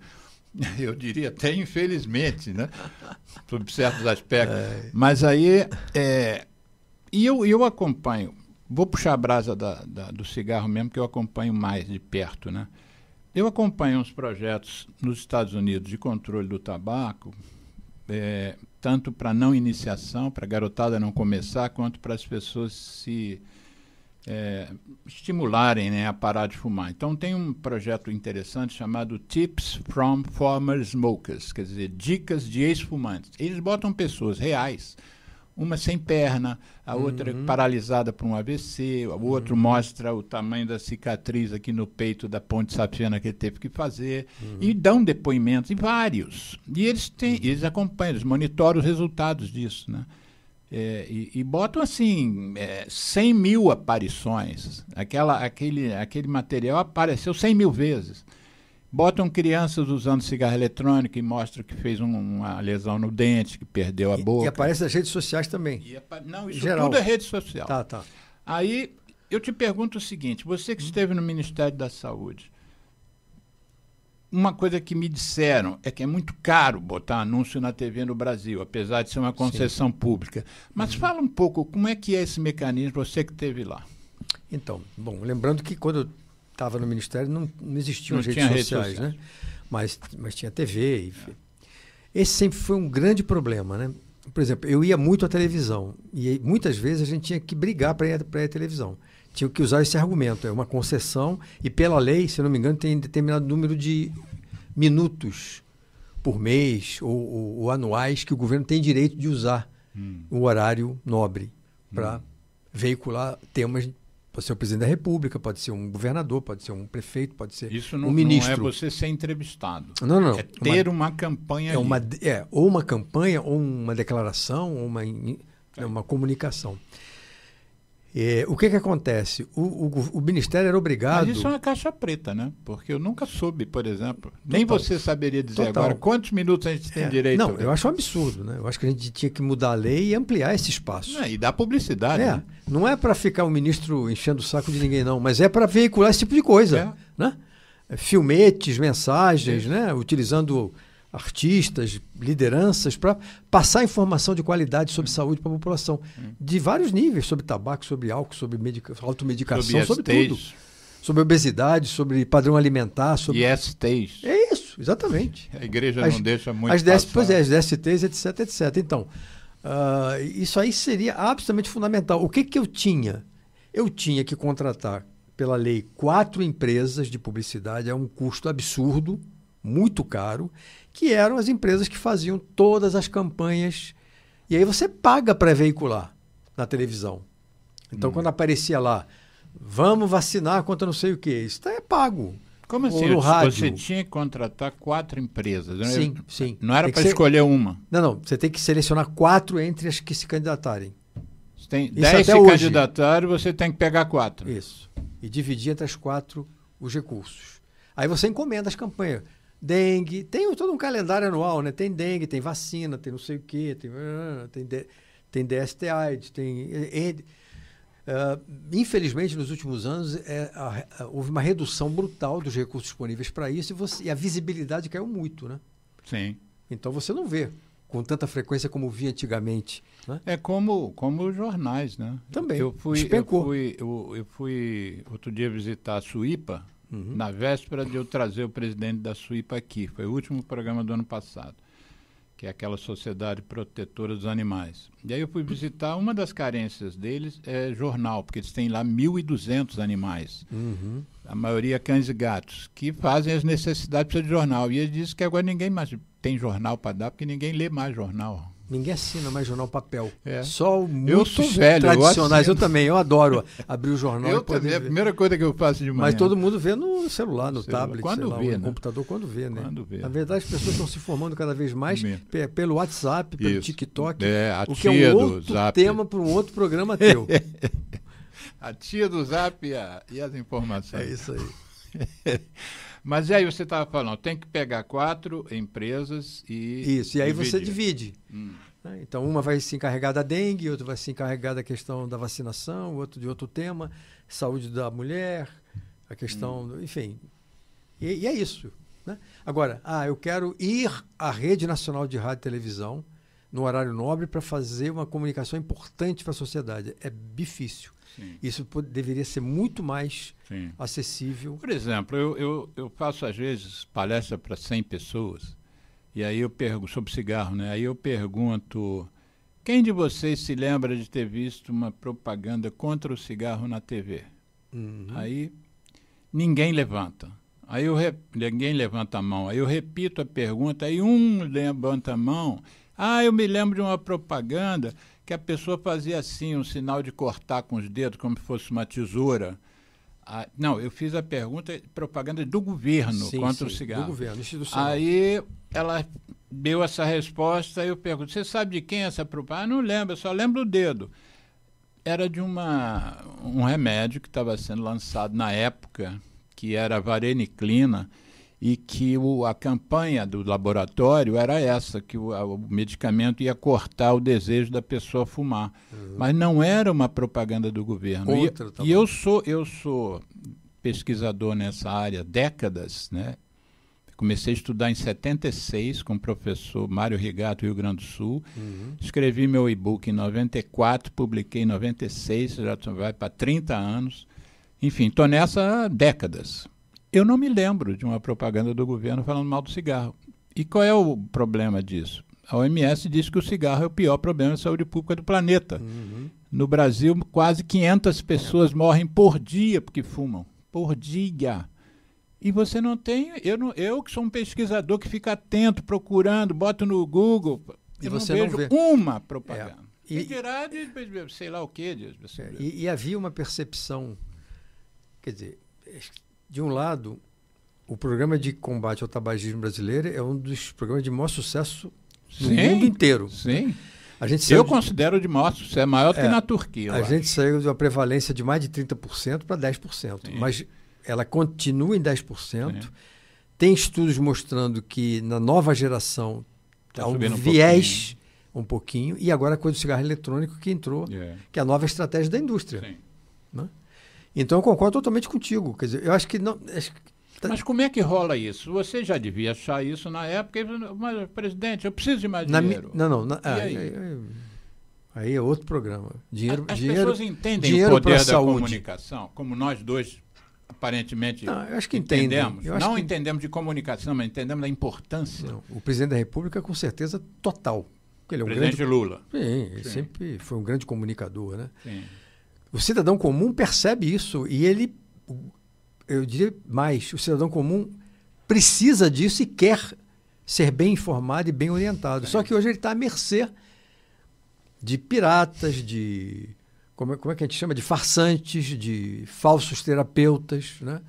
Eu diria até infelizmente, né? Sob certos aspectos. Mas aí, e eu acompanho, vou puxar a brasa do cigarro mesmo, que eu acompanho mais de perto, né? Eu acompanho uns projetos nos Estados Unidos de controle do tabaco, tanto para não iniciação, para a garotada não começar, quanto para as pessoas se estimularem, né, a parar de fumar. Então tem um projeto interessante chamado Tips from Former Smokers, quer dizer, dicas de ex-fumantes. Eles botam pessoas reais, uma sem perna, a outra paralisada por um AVC, o outro mostra o tamanho da cicatriz aqui no peito da ponte safena que ele teve que fazer, e dão depoimentos, e vários. E eles acompanham, eles monitoram os resultados disso, né? E botam assim 100 mil aparições. Aquele material apareceu 100 mil vezes. Botam crianças usando cigarro eletrônico e mostram que fez uma lesão no dente, que perdeu a boca.
E aparece nas redes sociais também.
Não, isso
geral.
Tudo é rede social.
Tá.
Aí eu te pergunto o seguinte, você que esteve no Ministério da Saúde, uma coisa que me disseram é que é muito caro botar anúncio na TV no Brasil, apesar de ser uma concessão pública. Mas fala um pouco, como é que é esse mecanismo, você que esteve lá?
Então, bom, lembrando que quando eu estava no Ministério não existiam as redes sociais, né? Mas tinha TV. Esse sempre foi um grande problema, né? Por exemplo, eu ia muito à televisão e muitas vezes a gente tinha que brigar para ir à televisão. Tinha que usar esse argumento, é uma concessão e pela lei, se eu não me engano, tem determinado número de minutos por mês ou anuais que o governo tem direito de usar o horário nobre para veicular temas. Pode ser o presidente da República, pode ser um governador, pode ser um prefeito, pode ser um ministro.
Isso não é você ser entrevistado.
Não.
É ter uma campanha
ou uma campanha, ou uma declaração, ou uma comunicação. O que acontece? O Ministério era obrigado...
Mas isso é uma caixa preta, né? Porque eu nunca soube, por exemplo, nem você saberia dizer
Total.
agora quantos minutos a gente tem direito.
Não, eu acho um absurdo, né? Eu acho que a gente tinha que mudar a lei e ampliar esse espaço.
E dar publicidade. Né?
Não é para ficar o ministro enchendo o saco de ninguém, não, mas é para veicular esse tipo de coisa. Né? Filmetes, mensagens, né? Utilizando artistas, lideranças, para passar informação de qualidade sobre saúde para a população, de vários níveis, sobre tabaco, sobre álcool, sobre automedicação, sobre tudo. Sobre obesidade, sobre padrão alimentar. Sobre...
ISTs.
É isso, exatamente.
A igreja não deixa muito
as DSTs, etc. Então, isso aí seria absolutamente fundamental. O que eu tinha? Eu tinha que contratar, pela lei, 4 empresas de publicidade a um custo absurdo, muito caro, que eram as empresas que faziam todas as campanhas. E aí você paga para veicular na televisão. Então, quando aparecia lá, vamos vacinar contra não sei o quê, isso é pago.
Como assim?
No rádio.
Você tinha que contratar 4 empresas.
Sim.
Não era para escolher uma.
Não. Você tem que selecionar 4 entre as que se candidatarem.
Você tem 10 se candidatarem, você tem que pegar 4.
Isso. E dividir entre as 4 os recursos. Aí você encomenda as campanhas. Dengue, tem todo um calendário anual, né? Tem dengue, tem vacina, tem não sei o quê, tem DST-AIDS, tem... infelizmente, nos últimos anos, houve uma redução brutal dos recursos disponíveis para isso e a visibilidade caiu muito, né?
Sim.
Então você não vê com tanta frequência como via antigamente. Né?
É como os jornais, né?
Também,
despencou. Eu fui outro dia visitar a Suípa, na véspera de eu trazer o presidente da Suípa aqui. Foi o último programa do ano passado, que é aquela sociedade protetora dos animais. E aí eu fui visitar, uma das carências deles é jornal, porque eles têm lá 1.200 animais. A maioria cães e gatos, que fazem as necessidades de jornal. E eles dizem que agora ninguém mais tem jornal para dar, porque ninguém lê mais jornal.
Ninguém assina mais jornal papel.
É.
Só o
Eu sou velho,
tradicionais.
eu
Eu também, eu adoro abrir o jornal
Eu
e poder
também, é a
ver.
primeira coisa que eu faço de manhã.
Mas todo mundo vê no celular, no tablet,
Quando
sei lá,
vê,
no
né?
computador, quando vê, né?
Quando vê.
Na verdade, as pessoas estão se formando cada vez mais pelo WhatsApp, pelo
Isso.
TikTok,
A
o que é
tia
um
do
outro
Zap.
tema para um outro programa teu.
A tia do Zap e as informações.
É isso aí.
Mas aí você estava falando, tem que pegar 4 empresas e
Isso, e aí você divide.
Hum.
Né? Então, uma vai se encarregar da dengue, outra vai se encarregar da questão da vacinação, outro de outro tema, saúde da mulher, a questão, enfim. E é isso. Né? Agora, eu quero ir à Rede Nacional de Rádio e Televisão no horário nobre para fazer uma comunicação importante para a sociedade. É difícil.
Sim.
Isso deveria ser muito mais
Sim.
acessível.
Por exemplo, eu faço às vezes palestra para 100 pessoas e aí eu pergunto sobre cigarro, né? Aí eu pergunto, quem de vocês se lembra de ter visto uma propaganda contra o cigarro na TV?
Uhum.
Aí ninguém levanta. Aí ninguém levanta a mão. Aí eu repito a pergunta, aí um levanta a mão. Eu me lembro de uma propaganda que a pessoa fazia assim, um sinal de cortar com os dedos, como se fosse uma tesoura. Não, eu fiz a pergunta, propaganda do governo contra o cigarro.
Do governo, institucional.
Aí ela deu essa resposta, aí eu pergunto, você sabe de quem é essa propaganda? Não lembro, eu só lembro o dedo. Era de um remédio que estava sendo lançado na época, que era a vareniclina, e que a campanha do laboratório era essa, que o medicamento ia cortar o desejo da pessoa fumar. Uhum. Mas não era uma propaganda do governo. E eu sou pesquisador nessa área há décadas, né? Comecei a estudar em 76 com o professor Mário Rigato, Rio Grande do Sul. Uhum. Escrevi meu e-book em 94, publiquei em 96, já vai para 30 anos. Enfim, estou nessa há décadas. Eu não me lembro de uma propaganda do governo falando mal do cigarro. E qual é o problema disso? A OMS diz que o cigarro é o pior problema de saúde pública do planeta. Uhum. No Brasil, quase 500 pessoas morrem por dia porque fumam. Por dia. E você não tem... Eu que sou um pesquisador que fica atento, procurando, boto no Google,
e
eu
você
não vejo uma propaganda. E dirá de sei lá o quê.
E havia uma percepção... Quer dizer... De um lado, o programa de combate ao tabagismo brasileiro é um dos programas de maior sucesso no mundo inteiro.
Sim.
Eu
considero de maior sucesso, é maior do que na Turquia.
A gente saiu de uma prevalência de mais de 30% para 10%. Sim. Mas ela continua em 10%. Sim. Tem estudos mostrando que na nova geração há um viés um pouquinho. E agora a coisa do cigarro eletrônico que entrou, que é a nova estratégia da indústria. Sim. Né? Então eu concordo totalmente contigo. Quer dizer, eu acho que não.
Mas como é que rola isso? Você já devia achar isso na época, mas, presidente, eu preciso de mais dinheiro.
Aí é outro programa.
As pessoas entendem o poder da comunicação, como nós dois aparentemente
eu acho que entendemos.
Entendemos de comunicação, mas entendemos da importância.
Não, o presidente da República, com certeza, total. Ele é
presidente Lula.
Sim, ele sempre foi um grande comunicador, né?
Sim.
O cidadão comum percebe isso e ele, eu diria mais, o cidadão comum precisa disso e quer ser bem informado e bem orientado. Só que hoje ele está à mercê de piratas, de... Como é que a gente chama? De farsantes, de falsos terapeutas, né?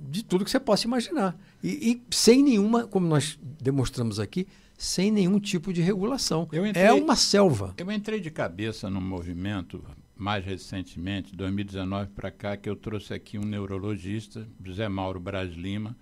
De tudo que você possa imaginar. E sem nenhuma, como nós demonstramos aqui, sem nenhum tipo de regulação. É uma selva.
Eu entrei de cabeça num movimento... mais recentemente, 2019 para cá, que eu trouxe aqui um neurologista, José Mauro Braz Lima.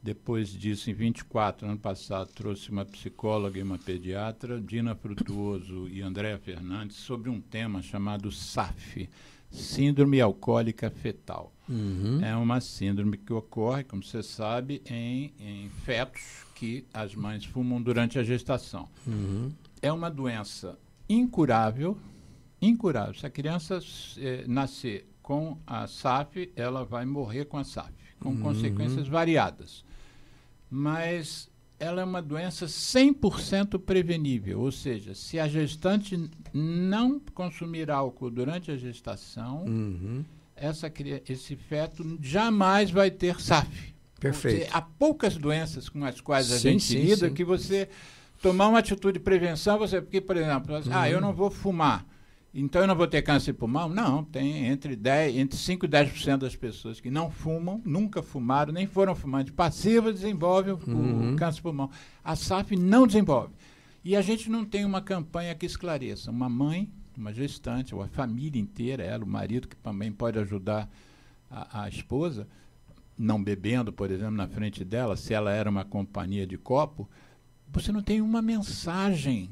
Depois disso, em 24, ano passado, trouxe uma psicóloga e uma pediatra, Dina Frutuoso e Andréa Fernandes, sobre um tema chamado SAF, Síndrome Alcoólica Fetal. Uhum. É uma síndrome que ocorre, como você sabe, em fetos que as mães fumam durante a gestação. Uhum. É uma doença incurável. Se a criança nascer com a SAF, ela vai morrer com a SAF, com consequências variadas. Mas ela é uma doença 100% prevenível, ou seja, se a gestante não consumir álcool durante a gestação, esse feto jamais vai ter SAF.
Perfeito.
Há poucas doenças com as quais a gente lida que você tomar uma atitude de prevenção, porque, por exemplo, eu não vou fumar, então eu não vou ter câncer de pulmão? Não, tem entre 5% e 10% das pessoas que não fumam, nunca fumaram, nem foram fumantes passivos, desenvolvem o câncer de pulmão. A SAF não desenvolve. E a gente não tem uma campanha que esclareça. Uma mãe, uma gestante, ou a família inteira, ela, o marido, que também pode ajudar a esposa, não bebendo, por exemplo, na frente dela, se ela era uma companhia de copo, você não tem uma mensagem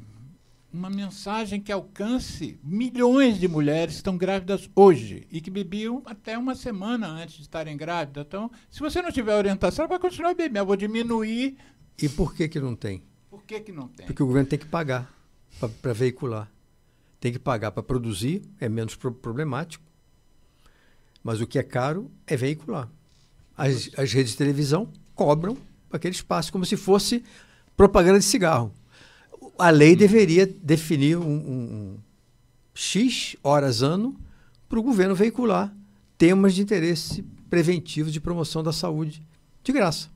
que alcance milhões de mulheres que estão grávidas hoje e que bebiam até uma semana antes de estarem grávidas. Então, se você não tiver orientação, vai continuar bebendo. Eu vou diminuir.
E por que não tem?
Por que não tem?
Porque o governo tem que pagar para veicular. Tem que pagar para produzir, é menos problemático. Mas o que é caro é veicular. As redes de televisão cobram aquele espaço como se fosse propaganda de cigarro. A lei deveria definir um X horas ano para o governo veicular temas de interesse preventivo de promoção da saúde de graça.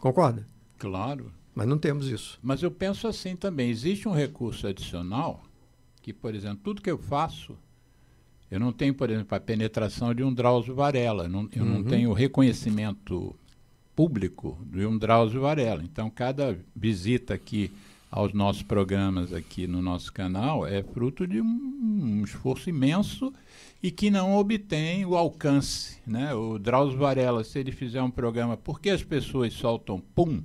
Concorda?
Claro.
Mas não temos isso.
Mas eu penso assim também. Existe um recurso adicional que, por exemplo, tudo que eu faço, eu não tenho, por exemplo, a penetração de um Drauzio Varela. Eu não tenho o reconhecimento público de um Drauzio Varela. Então, cada visita aqui aos nossos programas aqui no nosso canal é fruto de um esforço imenso e que não obtém o alcance, né? O Drauzio Varela, se ele fizer um programa, porque as pessoas soltam pum,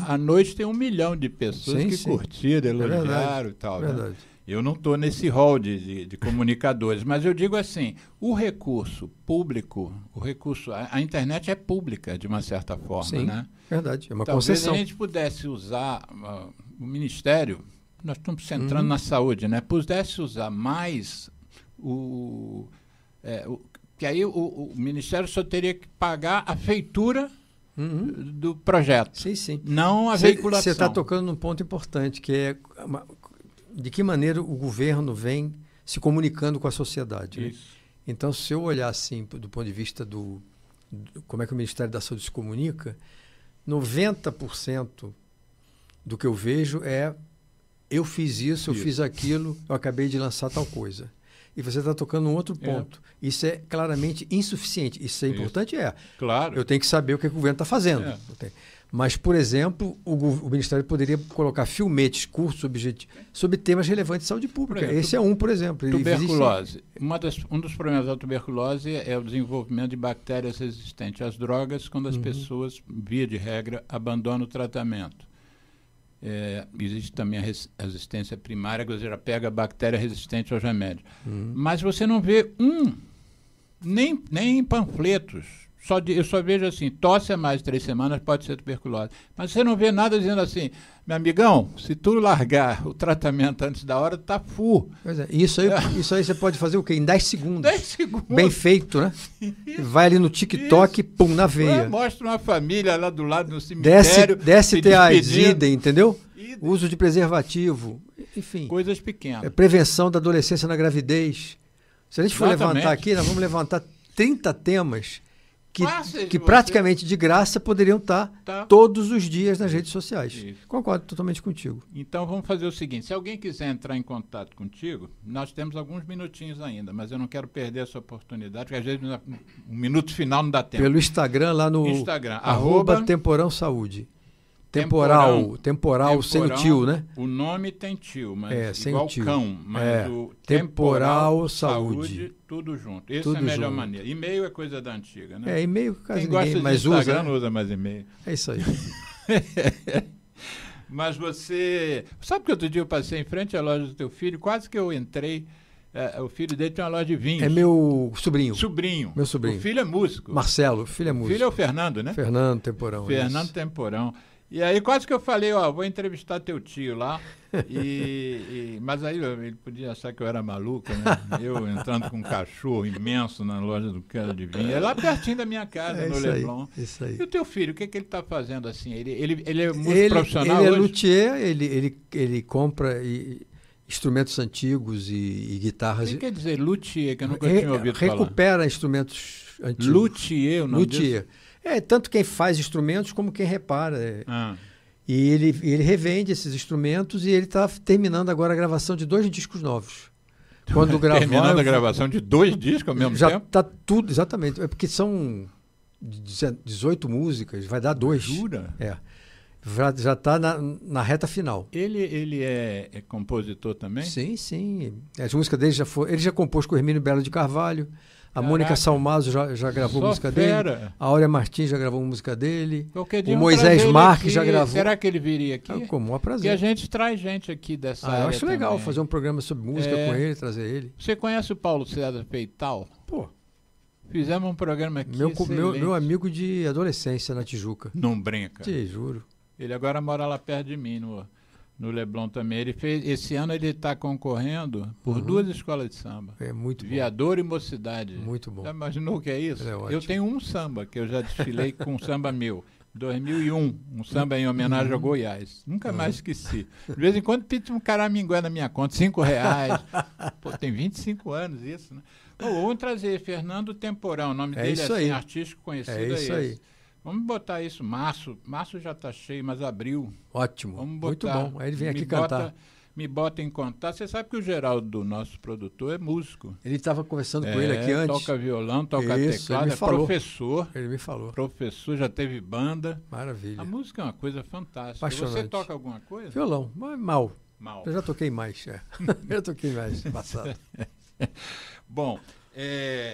à noite tem 1 milhão de pessoas que curtiram, elogiaram e tal. Né? Eu não estou nesse rol de comunicadores, mas eu digo assim, o recurso público, a internet é pública de uma certa forma, né?
Verdade, é uma
Talvez
concessão.
a gente pudesse usar, o Ministério, nós estamos centrando na saúde, né? Pudesse usar mais que aí o Ministério só teria que pagar a feitura do projeto,
Sim.
não a veiculação.
Você está tocando num ponto importante, que é de que maneira o governo vem se comunicando com a sociedade. Né? Então, se eu olhar assim, do ponto de vista do como é que o Ministério da Saúde se comunica, 90% do que eu vejo é eu fiz isso, eu fiz aquilo, eu acabei de lançar tal coisa. E você está tocando um outro ponto. Isso é claramente insuficiente. Isso é importante?
Claro.
Eu tenho que saber o que o governo está fazendo. Mas, por exemplo, o Ministério poderia colocar filmetes, cursos sobre temas relevantes de saúde pública.
Exemplo,
esse é um, por exemplo.
Tuberculose. Um dos problemas da tuberculose é o desenvolvimento de bactérias resistentes às drogas quando as pessoas, via de regra, abandonam o tratamento. Existe também a resistência primária, que você já pega a bactéria resistente aos remédios. Mas você não vê nem em panfletos. Eu só vejo assim, tosse há mais de 3 semanas, pode ser tuberculose. Mas você não vê nada dizendo assim, meu amigão, se tu largar o tratamento antes da hora, tá full.
Pois é. Isso aí você pode fazer o quê? Em 10 segundos.
10 segundos.
Bem feito, né? Vai ali no TikTok, pum, na veia.
Mostra uma família lá do lado no cemitério.
DST-AIDS, idem, entendeu? Uso de preservativo, enfim.
Coisas pequenas.
Prevenção da adolescência na gravidez. Se a gente for levantar aqui, nós vamos levantar 30 temas que praticamente de graça poderiam estar todos os dias nas redes sociais. Isso. Concordo totalmente contigo.
Então vamos fazer o seguinte, se alguém quiser entrar em contato contigo, nós temos alguns minutinhos ainda, mas eu não quero perder essa oportunidade, porque às vezes um minuto final não dá tempo.
Pelo Instagram, lá no
Instagram,
@Temporão Saúde. Temporal sem o tio, né?
O nome tem tio, mas
sem
igual
o tio.
Cão, mas o
Temporal Saúde.
Tudo junto. Essa
tudo
é a melhor
junto.
maneira. E-mail é coisa da antiga, né?
E-mail quase
Quem gosta
ninguém
de
mais
Instagram
usa.
não usa mais e-mail.
É isso aí.
Mas você... Sabe que outro dia eu passei em frente à loja do teu filho, quase que eu entrei... o filho dele tem uma loja de vinhos.
É meu sobrinho.
Meu sobrinho. O filho é músico.
Marcelo, o filho é músico.
O filho é o Fernando, né?
Fernando Temporão.
Fernando Temporão. E aí quase que eu falei, vou entrevistar teu tio lá. Mas aí ele podia achar que eu era maluco, né? Eu entrando com um cachorro imenso na loja do cara de vinho. É lá pertinho da minha casa, no Leblon.
Isso aí.
E o teu filho, o que ele está fazendo assim? Ele é músico profissional
hoje?
Ele é
luthier, ele compra instrumentos antigos e guitarras.
O que quer dizer luthier, que eu nunca tinha ouvido falar?
Recupera instrumentos antigos.
Luthier, o nome disso?
Tanto quem faz instrumentos como quem repara. E ele revende esses instrumentos e ele está terminando agora a gravação de 2 discos novos. Quando gravar,
terminando a gravação de 2 discos ao mesmo
já
tempo?
Tá tudo, exatamente. É porque são 18 músicas, vai dar 2.
Jura?
É. Já está na reta final.
Ele é compositor também?
Sim, sim. As músicas dele ele já compôs com o Hermínio Belo de Carvalho. A
Caraca.
Mônica Salmazo já gravou
Só
música
fera.
dele. A Áurea Martins já gravou música dele.
Qualquer dia
O
vamos
Moisés
trazer ele
Marques
aqui.
já gravou.
Será que ele viria aqui?
Com o maior prazer.
Porque a gente traz gente aqui dessa área
eu acho legal
também.
fazer um programa sobre música com ele, trazer ele.
Você conhece o Paulo César Feital?
Pô,
Fizemos um programa aqui
meu amigo de adolescência na Tijuca.
Não brinca.
Te juro.
Ele agora mora lá perto de mim, no Leblon também. Esse ano ele está concorrendo por 2 escolas de samba.
É muito bom.
Viador e Mocidade.
Muito bom.
Já imaginou o que é isso?
É ótimo.
Eu tenho um samba que eu já desfilei com um samba meu. 2001, um samba em homenagem ao Goiás. Nunca mais esqueci. De vez em quando pinta um caramingué na minha conta, R$5. Pô, tem 25 anos isso, né? Vamos trazer Fernando Temporão, o nome dele
isso
é assim,
aí.
artístico conhecido
É isso aí.
Vamos botar isso, março já está cheio, mas abril.
Ótimo,
Vamos botar,
muito bom. Aí ele vem aqui cantar.
Me bota em contato. Você sabe que o Geraldo, nosso produtor, é músico.
Ele estava conversando com ele aqui antes.
Toca violão, toca
Isso,
teclado, é professor.
Ele me falou.
Professor, já teve banda.
Maravilha.
A música é uma coisa fantástica.
Apaixonante.
Você toca alguma coisa?
Violão, mas mal.
Mal.
Eu já toquei mais, já toquei mais no passado.
Bom,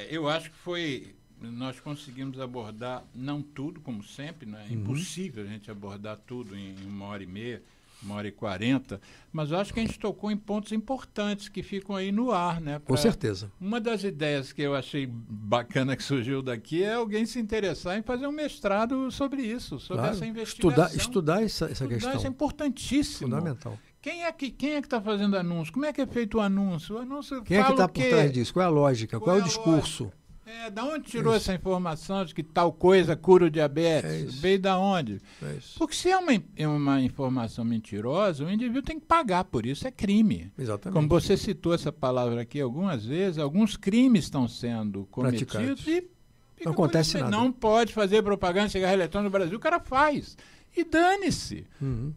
eu acho que nós conseguimos abordar, não tudo, como sempre, né? É impossível a gente abordar tudo em 1h30, 1h40, mas eu acho que a gente tocou em pontos importantes que ficam aí no ar, né?
Com certeza.
Uma das ideias que eu achei bacana que surgiu daqui é alguém se interessar em fazer um mestrado sobre isso, sobre essa investigação.
Estudar essa questão.
Isso é importantíssimo.
Fundamental.
Quem é que está fazendo anúncio? Como é que é feito o anúncio?
Quem é que está por trás disso? Qual é a lógica? Qual é o discurso?
Da onde tirou essa informação de que tal coisa cura o diabetes? Veio da onde? Porque se é uma informação mentirosa, o indivíduo tem que pagar por isso, é crime.
Exatamente.
Como você citou essa palavra aqui algumas vezes, alguns crimes estão sendo cometidos e
não acontece nada.
Não pode fazer propaganda de cigarro eletrônico no Brasil, o cara faz. E dane-se,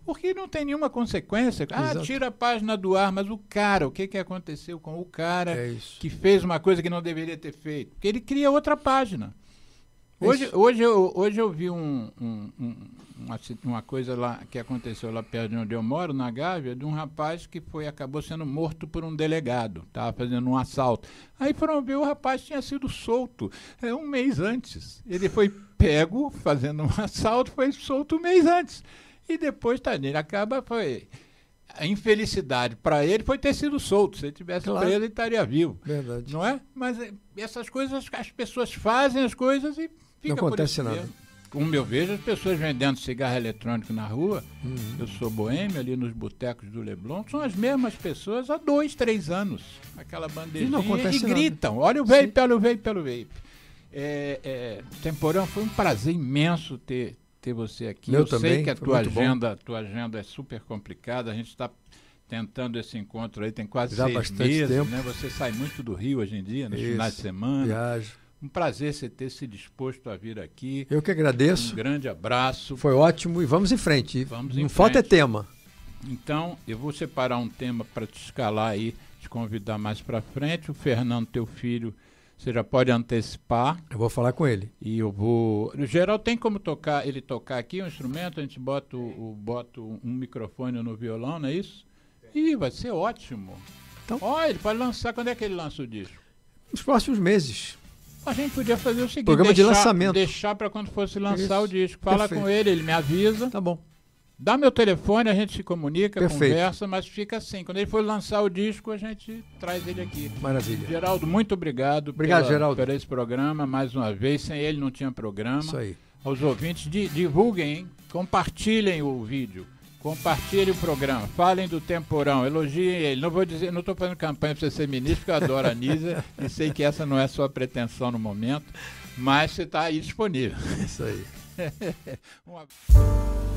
porque não tem nenhuma consequência. Tira a página do ar, mas o que aconteceu com o cara que fez uma coisa que não deveria ter feito? Porque ele cria outra página. Hoje eu vi uma coisa lá que aconteceu lá perto de onde eu moro, na Gávea, de um rapaz que acabou sendo morto por um delegado. Estava fazendo um assalto. Aí foram ver, o rapaz tinha sido solto 1 mês antes. Ele foi pego fazendo um assalto, foi solto 1 mês antes. E depois, ele a infelicidade para ele foi ter sido solto. Se ele tivesse preso, ele estaria vivo.
Verdade.
Não é? Mas essas coisas, as pessoas fazem as coisas e fica
não acontece nada.
Mesmo. Como eu vejo as pessoas vendendo cigarro eletrônico na rua, eu sou boêmio ali nos botecos do Leblon, são as mesmas pessoas há 2, 3 anos. Aquela bandeirinha e gritam, olha o vape, olha o vape, olha o vape. Temporão, foi um prazer imenso ter você aqui. Eu sei que a tua agenda é super complicada, a gente está tentando esse encontro aí, tem quase 6 meses, tempo. Né? Você sai muito do Rio hoje em dia, nos finais de semana.
Viajo.
Um prazer você ter se disposto a vir aqui.
Eu que agradeço.
Um grande abraço.
Foi ótimo e vamos em frente. Não falta tema.
Então, eu vou separar um tema para te escalar aí, te convidar mais para frente. O Fernando, teu filho, você já pode antecipar.
Eu vou falar com ele.
E eu vou... No geral, tem como ele tocar aqui um instrumento, a gente bota um microfone no violão, não é isso? Ih, vai ser ótimo. Então, ele pode lançar. Quando é que ele lança o disco?
Nos próximos meses.
A gente podia fazer o seguinte,
programa de lançamento.
Deixar para quando fosse lançar o disco. Fala com ele me avisa.
Tá bom.
Dá meu telefone, a gente se comunica, conversa, mas fica assim. Quando ele for lançar o disco, a gente traz ele aqui.
Maravilha.
Geraldo, muito obrigado.
Geraldo.
Por esse programa, mais uma vez. Sem ele não tinha programa.
Isso aí.
Aos ouvintes, divulguem, hein? Compartilhem o vídeo. Compartilhem o programa, falem do Temporão, elogiem ele. Não estou fazendo campanha para você ser ministro, porque eu adoro a Anísia e sei que essa não é a sua pretensão no momento, mas você está aí disponível.
Isso aí.
Um abraço.